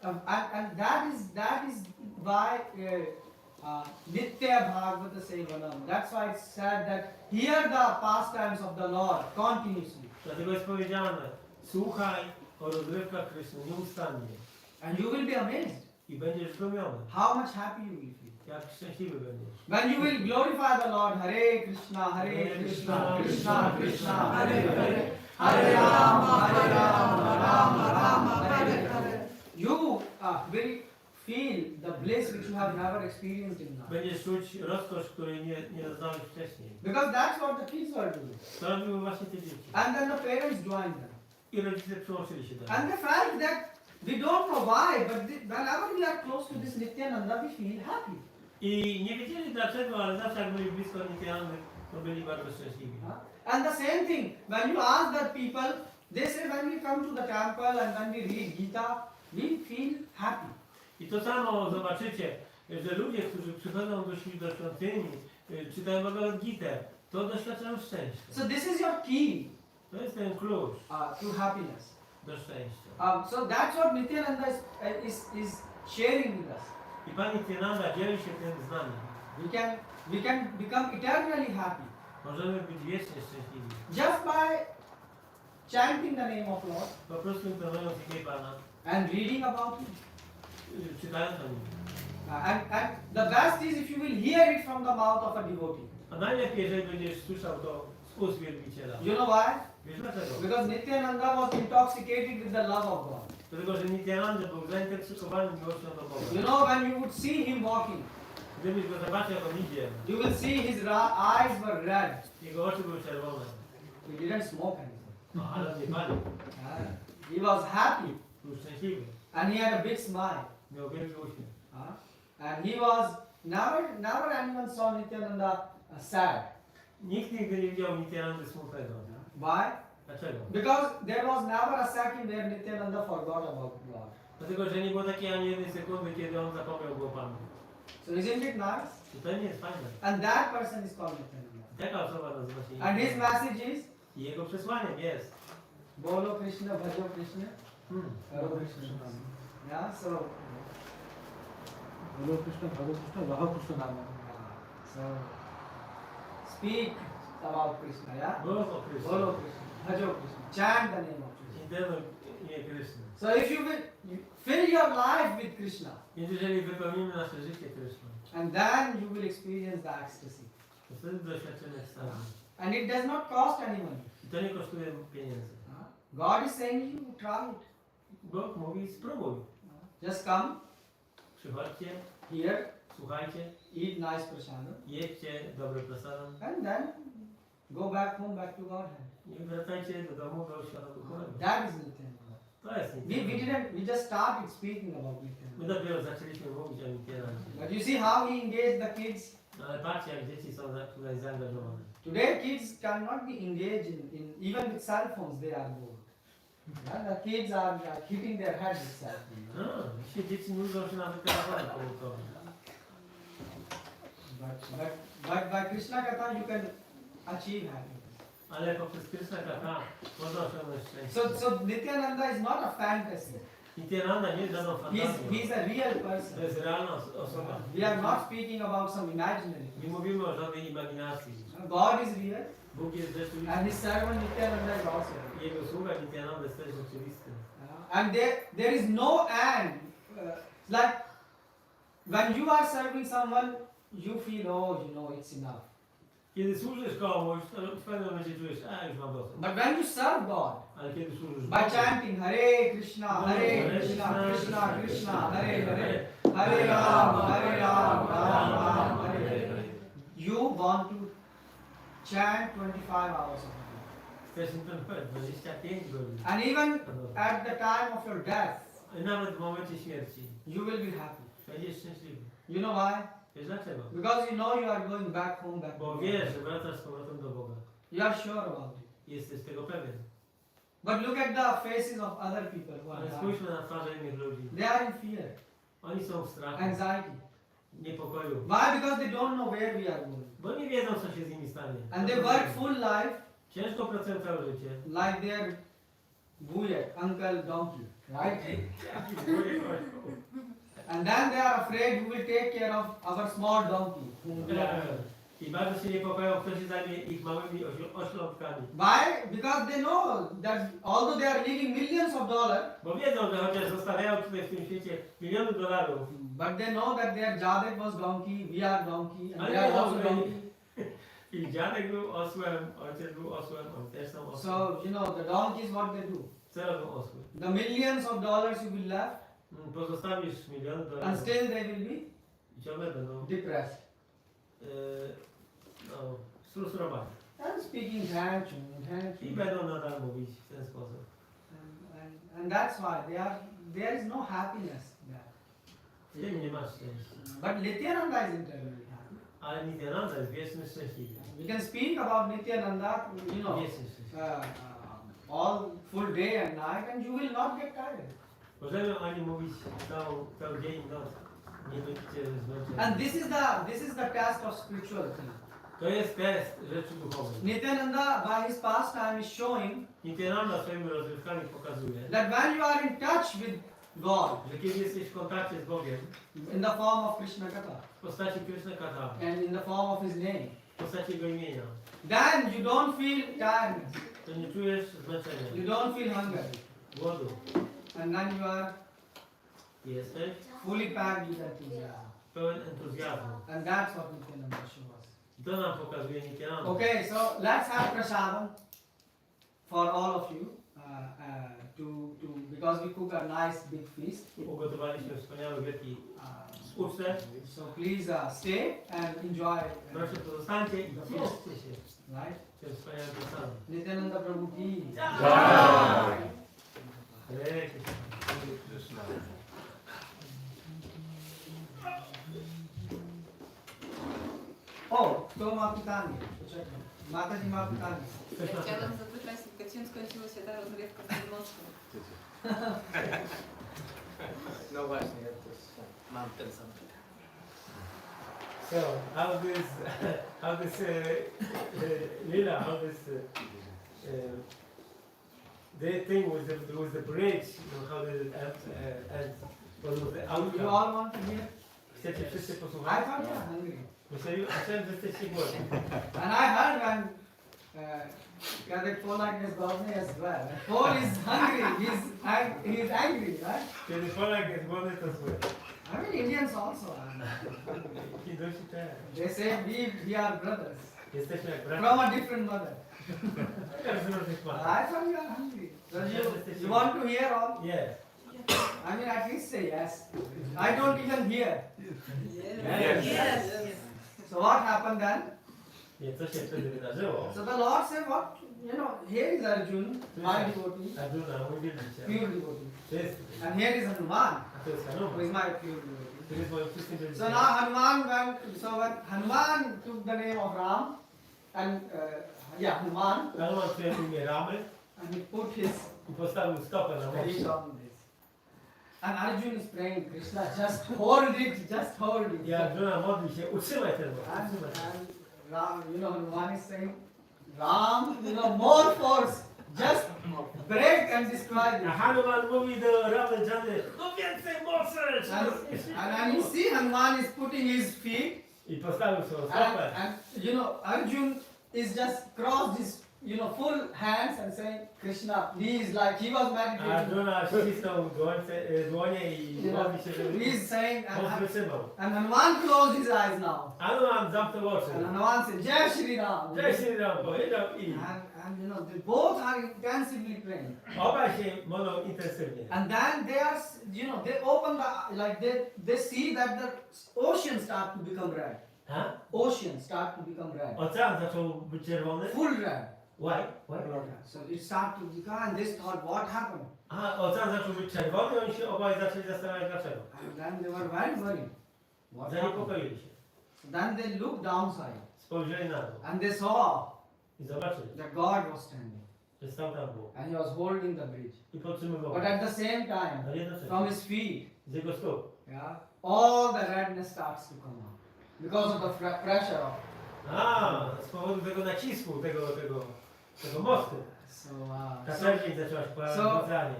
And that is why Nitya Bhagavata Sevanam. That's why it's said that hear the pastimes of the Lord continuously. Dlatego jest powiedziane, słuchaj o rozrywkach Kryszny nieustannie And you will be amazed i będziesz zdumiony, how much happy you will feel. jak szczęśliwy będziesz. When you will glorify the Lord, Hare Krishna, Krishna Krishna, Hare Hare, Hare Rama, Rama Rama, Hare Hare. You will feel the bliss which you have never experienced in life. Będziesz czuć rozkosz, której nie doznałeś wcześniej. Because that's what the kids are doing. To robiły właśnie te dzieci. And then the parents joined them. I rodzice przyłączyli się do nich. And the fact that we don't know why, but whenever we are close to this Nityananda, we feel happy. I nie wiedzieli dlaczego, ale zawsze jak byli blisko Nityanandy, to byli bardzo szczęśliwi. And the same thing, when you ask that people, they say when we come to the temple and when we read Gita, we feel happy. I to samo zobaczycie, że ludzie, którzy przychodzą do świątyni, czytają Bhagavad Gitę, to doświadczają szczęścia. So this is your key To jest ten klucz to happiness. do szczęścia. So that's what Nityananda is sharing with us. I Pan Nityananda dzieli się tym z nami. We can become eternally happy Możemy być wiecznie szczęśliwi. just by chanting the name of Lord Po prostu intonując imię Pana, and reading about it. czytając o nim. And the best is if you will hear it from the mouth of a devotee. A najlepiej, jeżeli będziesz słyszał to z ust wielbiciela. You know why? Wiesz dlaczego? Because Nityananda was intoxicated with the love of God. Dlatego, że Nityananda był zaintoksykowany miłością do Boga. You know, when you would see him walking, Gdybyś go zobaczył, jak on idzie, you will see his eyes were red. jego oczy były czerwone. He didn't smoke anything. No, ale nie palił. He was happy Był szczęśliwy. and he had a big smile. Miał wielki uśmiech. And he was never anyone saw Nityananda sad. Nikt nigdy nie widział Nityanandy smutnego. Why? Dlaczego? Because there was never a second where Nityananda forgot about God. Dlatego, że nie było takiej ani jednej sekundy, kiedy on zapomniał o Panu. So isn't it nice? Czy to nie jest fajne? And that person is called Nityananda. Taka osoba nazywa się And his Nityananda. message is I jego przesłaniem jest Bolo Krishna, Bhajo Krishna, Hare Krishna. Yeah, so Hello Krishna, Bhagavad Krishna, Raha Krishna Nama. so speak about Krishna, yeah? Bolo Krishna. Bolo Krishna, Bhajo Krishna. Chant the name of Krishna. Internuj imię Kryszny. So if you will fill your life with Krishna, Więc jeżeli wypełnimy nasze życie Kryszną, and then you will experience the ecstasy. to wtedy doświadczymy ekstazy. And it does not cost any money. I to nie kosztuje pieniędzy. God is saying you try it. Bóg mówi spróbuj. Just come Przychodźcie, here, słuchajcie, eat nice prasadam, jedźcie dobre prasadam and then go back home, back to Godhead. i wracajcie do domu, do świata duchowego. That is Nityananda. To jest We Nityananda. we just started speaking about My Nityananda. dopiero zaczęliśmy mówić o Nityanandzie. But you see how he engaged the kids. No ale patrzcie, jak dzieci są tutaj zaangażowane. Today kids cannot be engaged in even with cell phones they are bored. Yeah, the kids are hitting their heads with cell phones. No, dzisiaj dzieci nudzą się nawet telefonem komórkowym. But by Krishna Katha you can achieve happiness. Ale poprzez Krishna Katha można osiągnąć szczęście. So Nityananda is not a fantasy. Nityananda nie jest żadną fantazją. He's a real To person. jest realna osoba. We are not speaking about some imaginary. Nie mówimy o żadnej imaginacji. God is real. Bóg jest rzeczywisty. And his servant Nityananda is also. Jego sługa Nityananda jest też rzeczywisty. And there is no end. Like when you are serving someone, you feel, oh, you know, it's enough. Kiedy służysz komuś, to w pewnym momencie czujesz, a już mam dosyć. But when you serve God, Ale kiedy służysz by chanting Hare Krishna, Hare Krishna, Krishna Krishna, Hare Hare, Hare Ram, Ram Ram, Hare Hare, you want to chant 25 hours of the day. chcesz intonkować 25 godzin. And even at the time of your death, I nawet w momencie śmierci you will be happy. będziesz szczęśliwy. You know why? Wiesz dlaczego? Because you know you are going back home, back to Bo God. wiesz, że wracasz z powrotem do Boga. You are sure about it. Jesteś tego pewien. But look at the faces of other people who are Ale dying. spójrzmy na twarze innych ludzi. They are in fear, Oni są w strachu, anxiety. niepokoju. Why? Because they don't know where we are going. Bo nie wiedzą, co się z nimi stanie. And they work full life Ciężko pracują całe życie. like their wujek, uncle, donkey, right? And then they are afraid who will take care of our small donkey. I bardzo się niepokoją, kto się zajmie ich małymi ośrodkami. Why? Because they know that although they are leaving millions of dollars, Bo wiedzą, że chociaż zostawiają tutaj w tym świecie miliony dolarów, but they know that their Jadek was donkey, we are donkey, and ale they are wiedzą, also że donkey. ich dziadek był osłem, ojciec był osłem, oni też są osłem. So, you know, the donkeys, what they do. Co robią osły? The millions of dollars you will left, Pozostawisz miliony and dolarów still they will be i ciągle będą depressed. sfrustrowani. And speaking thank I you. będą nadal mówić w ten sposób. And that's why there is no happiness there. W tym nie masz szczęścia. But Nityananda is eternally happy. Ale Nityananda jest wieczny szczęśliwy. We can speak about Nityananda, you know, Wieczny szczęśliwy. all full day and night, and you will not get tired. Możemy o nim mówić cały dzień i noc. Nie będziecie zmęczeni. And this is the test of spiritual thing. To jest test rzeczy duchowych. Nityananda, by his pastime, is showing Nityananda swoimi rozrywkami pokazuje, that when you are in touch with God, że kiedy jesteś w kontakcie z Bogiem in the form of Krishna Katha, w postaci Krishna Katha, and in the form of his name, w postaci Jego imienia, then you don't feel tiredness, to nie czujesz zmęczenia, you don't feel hunger, głodu. and then you are Jesteś fully packed with enthusiasm. pełen entuzjazmu. And that's what Nityananda shows us. I to nam pokazuje Nityananda. Okay, so let's have prasadam for all of you, because we cook a nice big feast. Ugotowaliśmy wspaniały wielki ucztę. So please stay and enjoy. Proszę pozostańcie i cieszcie się Right? tym wspaniałym prosadem. Nityananda Prabhu ki. Hare Krishna. O, kto ma pytanie? Poczekaj. Mataji ma pytanie. Ktoś ma Chciałam pytanie? zapytać, tylko czym skończyła się ta rozrywka z Moskwą? No właśnie, ja też mam ten sam. So, how this Lila, the thing with the bridge, you know, how did it end? What was the You outcome? all want to hear? Chcecie wszyscy I posłuchać? thought you were hungry. Myślałem, że jesteście głodni. And I heard when Kadek Paul like his governor as well. Paul is hungry, he's angry, right? Kiedy Polak jest głodny, to zły. I mean Indians also. Hindusi też. They say we are brothers Jesteśmy jak bracia. from a different mother. Z różnych I klas. thought you are hungry. So you want to hear all? Yes. I mean at least say yes. I don't even hear. Yes. So what happened then? Nie, co się wtedy wydarzyło? So the Lord said, what? You know, here is Arjun, my devotee, Arjuna, mój wielbiciel. pure devotee. To jest, And here is Hanuman, a to jest who Hanuman. is my pure devotee. To jest moim wszystkim So wielbicielem. now Hanuman when Hanuman took the name of Ram, and Hanuman, Hanuman przyjął imię Ramy and he put his i postawił stopę na feet moście. on this. And Arjun is praying, Krishna, just hold it, just hold it. I Arjuna modli się, utrzymaj ten most, And utrzymaj ten. Ram, you know, Hanuman is saying, Ram, you know, more force, just break and destroy A this. Hanuman mówi do Ramy Jany, no więcej mocy! And you see Hanuman is putting his feet, I postawił swoją stopę. and you know, Arjun is just crossed his, full hands and saying, Krishna, please, like he was meditating. Arjuna ścisnął dłonie i modli się, żeby He's saying, most wytrzymał. and Hanuman closed his eyes now. Hanuman zamknął oczy. And Hanuman said, Jai Shri Ram. Jai Shri Ram powiedział i And they both are intensively praying. obaj się modlą intensywnie. And then they are, they open they see that the ocean start to become red. Ha? Ocean start to become red. Ocean zaczął być czerwony. Full red. Why? So it started to become, and they thought, what happened? A ocean zaczął być czerwony i oni się obaj zaczęli zastanawiać dlaczego. And then they were very worried. What happened? Zaniepokoili się. Then they looked downside. Spojrzeli na dół And they saw i zobaczyli, that God was standing. że stał tam Bóg. And he was holding the bridge. I podtrzymywał. But at the same time, Ale jednocześnie from his feet, z jego stóp. yeah, all the redness starts to come out. Because of the pressure of Z powodu tego nacisku, tego mostu. Ta czerwień zaczęła się pojawiać w oceanie.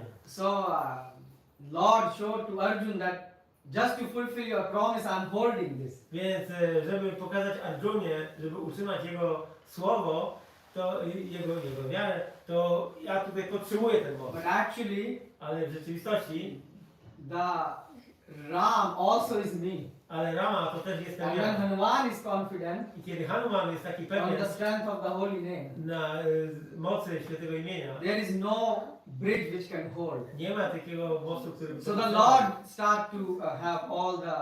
Lord showed to Arjun that just to fulfill your promise, I'm holding this. Więc żeby pokazać Arjunie, żeby utrzymać jego słowo, to jego wiarę, to ja tutaj podtrzymuję ten most. But actually, Ale w rzeczywistości, the Ram also is me. ale Rama to też jestem And when ja. Hanuman is confident I kiedy Hanuman jest taki on pewien the strength of the holy name, na mocy świętego imienia, there is no bridge which can hold. nie ma takiego mostu, który by So to the utrzymał. Lord start to have all the,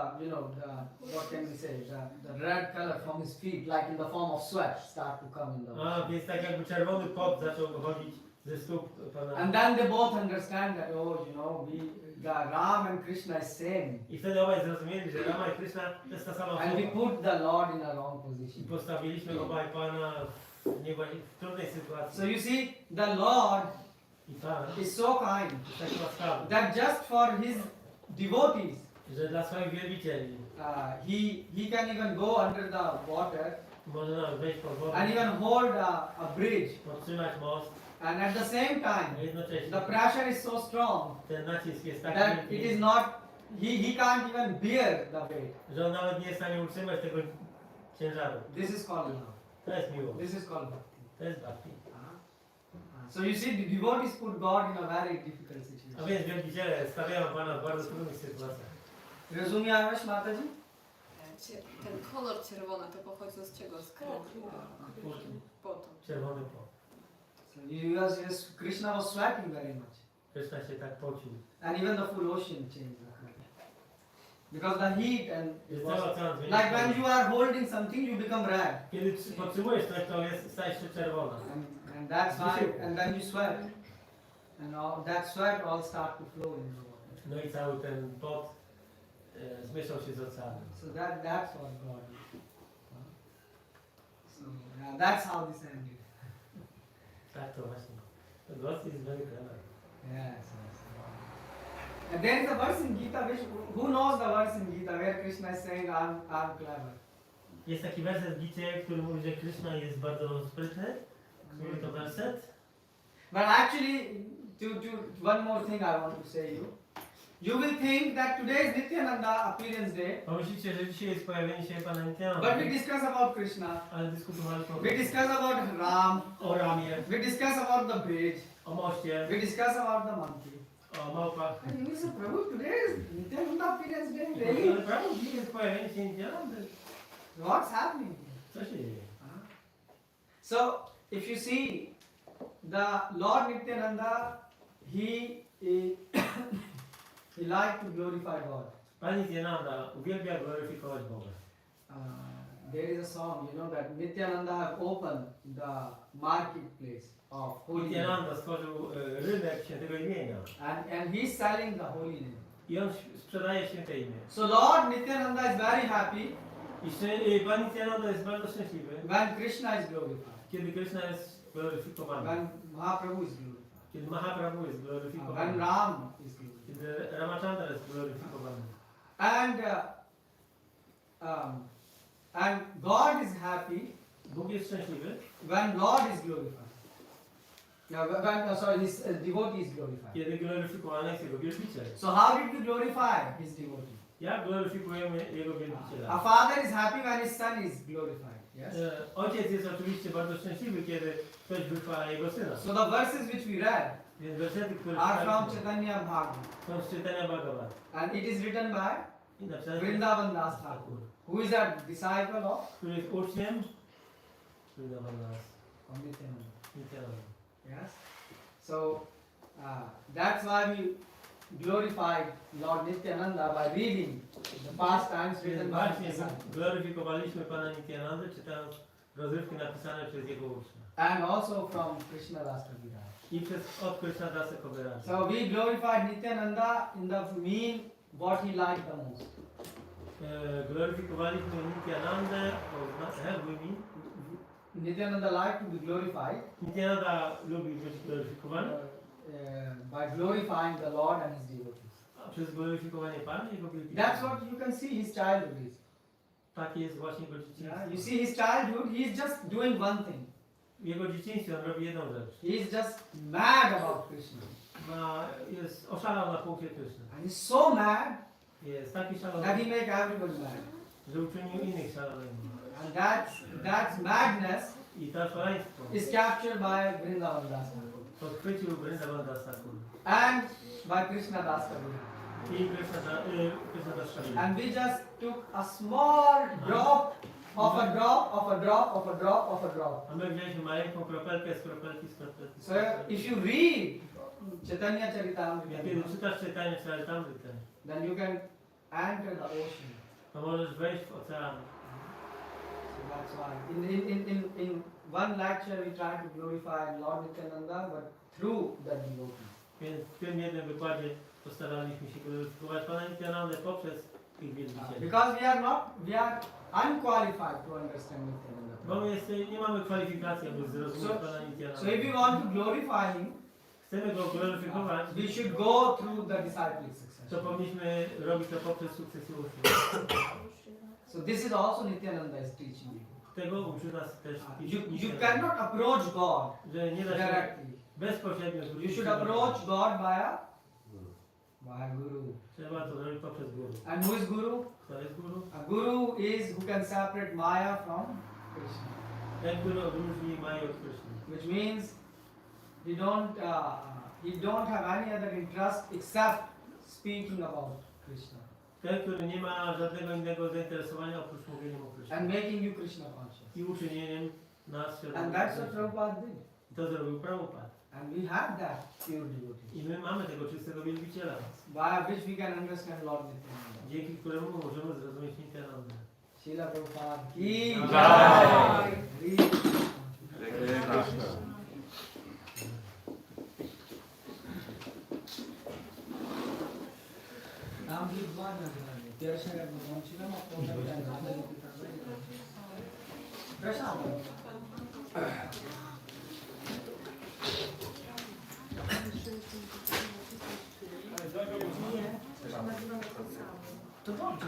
what can we say, the red color from his feet, like in the form of sweat, start to come in the ocean. Więc tak jakby czerwony pot zaczął wychodzić ze stóp Pana. And then they both understand that, the Ram and Krishna is same. I wtedy obaj zrozumieli, że Rama i Krishna to jest ta sama And we osoba. put the Lord in a wrong I position. postawiliśmy obaj Pana w trudnej sytuacji. So you see, the Lord I Pan is so kind jest tak łaskawy, that just for his devotees, że dla swoich wielbicieli he can even go under the water może nam wejść pod wodę, and even hold a bridge. podtrzymać most, And at the same a time, jednocześnie the pressure is so strong ten nacisk jest taki that it wielki, is not, he can't even bear the weight. że on nawet nie jest w stanie utrzymać tego ciężaru. This is called love. To jest miłość, This is called bhakti. to jest bhakti. So you see, the devotees put God in a very difficult A situation. więc wielbiciele stawiają Pana w bardzo trudnych sytuacjach. Rozumiałeś, Mataji? Ten kolor czerwony to pochodzi z czego? Z krew. Potu. Czerwony pot. So Krishna was sweating very much. Krishna się tak pocił. And even the full ocean changed the color. Because the heat and Jest it was, cały ocean zmienił like when kolor. you are holding something, you become red. Kiedy podtrzymujesz coś, to stajesz się czerwona. And that's why, and then you sweat. And all, that sweat all start to flow in the water. No i cały ten pot zmieszał się z oceanem. So that's what God did. So that's how this ended. Tak to właśnie. God is very clever. Yes. And there is a verse in Gita, who knows the verse in Gita where Krishna is saying, I'm clever. Jest taki werset w Gicie, który mówi, że Krishna jest bardzo sprytny. Który to werset? But actually, one more thing I want to say you. You will think that today is Nityananda appearance day, Pomyślicie, że dzisiaj jest pojawienie się Pana Nityananda. but we discuss about Krishna, Ale dyskutowaliśmy we discuss about Ram, o Ramie, we discuss about the bridge, o moście, we discuss about the monkey. o małpach. And you say, Prabhu, today is Nityananda appearance day, Ale really? prawo dzisiaj jest pojawienie się Nityanandy. What's happening? Co się dzieje? So, if you see, the Lord Nityananda, he liked to glorify God. Pan Nityananda uwielbia gloryfikować Boga. There is a song, that Nityananda have opened the marketplace of holy name. Nityananda stworzył rynek świętego imienia. And he's selling the holy name. I on sprzedaje święte imię. So Lord Nityananda is very happy I Pan Nityananda jest bardzo szczęśliwy, when Krishna is glorified, kiedy Krishna jest gloryfikowany. when Mahaprabhu is glorified, Kiedy Mahaprabhu jest when gloryfikowany. Ram is glorified. Kiedy Ramachandra jest gloryfikowany. And God is happy Bóg jest szczęśliwy, when Lord is glorified. His devotee is glorified. kiedy gloryfikowany jest Jego wielbiciel. So how did we glorify his devotee? Jak gloryfikujemy Jego A wielbiciela? father is happy when his son is glorified. Yes. Ojciec jest oczywiście bardzo szczęśliwy, kiedy ktoś wychwala jego syna. So the verses which we read Więc wersety, które are from czytaliśmy, Chaitanya Bhagavat. są z czytania Bhagavad. And it is written by I napisane Vrindavan Das Thakur, who is a disciple of który jest uczniem Nityananda. Nityananda. Yes. So that's why we glorified Lord Nityananda by reading the pastimes written Więc by właśnie his disciples. gloryfikowaliśmy Pana Nityanandę, czytając rozrywki napisane przez jego ucznia. And also from Krishna Das Kaviraj. I przez od Krishna Dasa Koberaja. So we glorified Nityananda in the mean what he liked the most. Gloryfikowaliśmy Nityanandę, Nityananda liked to be glorified Nityananda lubi być gloryfikowany, by glorifying the Lord and his devotees. a przez gloryfikowanie Pana i jego wielkich. That's what you can see his childhood is. Takie jest właśnie jego dzieciństwo. You see his childhood, he is just doing one thing. W jego dzieciństwie on robi jedną rzecz. He is just mad about Krishna. Jest oszalał na punkcie Kryszny. And he's so mad Jest taki that szalony, he make everybody mad. że uczynił innych szalonymi. And that's madness I to szaleństwo is captured by Vrindavan Das Thakur podchwycił Vrindavan Das Thakur and by Krishna Das Kaviraj. i Krishna Das Kaviraj. And we just took a small drop of a drop of a drop of a drop of a drop. A my wzięliśmy maleńką kropelkę z kropelki, z kropelki. So if you read Chaitanya I kiedy Charitamrita, czytasz czytanie Charitamrity, then you can enter the ocean. to możesz wejść w ocean. So that's why. In one lecture we try to glorify Lord Nityananda, but through the devotees. Więc w tym jednym wykładzie postaraliśmy się gloryfikować Pana Nityanandę poprzez tych wielbicieli. Because we are unqualified to understand Nityananda. Bo my nie mamy kwalifikacji, aby zrozumieć Pana So if Nityanandę. we want to glorify him, Chcemy go gloryfikować, we should go through the disciplic to succession. powinniśmy robić to poprzez sukcesję uczniów. So this is also Nityananda is teaching you. Tego uczy nas też You Nityananda, cannot approach God że nie da się directly. bezpośrednio You zwrócić should się do approach Boga. God by Guru. Trzeba to zrobić poprzez Guru. And who is Guru? Kto jest Guru? A Guru is who can separate Maya from Krishna. Ten, który odróżni Maję od Kryszny. Which means he don't have any other interest except speaking about Krishna Ten, który nie ma żadnego innego zainteresowania oprócz mówienia o Krysznie. and making you Krishna conscious. I uczynieniem nas And that's what Prabhupada did. I to zrobił Prabhupada. And we have that pure devotee, I my mamy tego czystego wielbiciela, by which we can understand Lord Nityananda. dzięki któremu możemy zrozumieć Nityanandę. Srila Prabhupada ki Jai. jai. Hare Tam wyzwania znamy. Pierwsze jak włączyłem, a potem Przepraszam. To dobrze.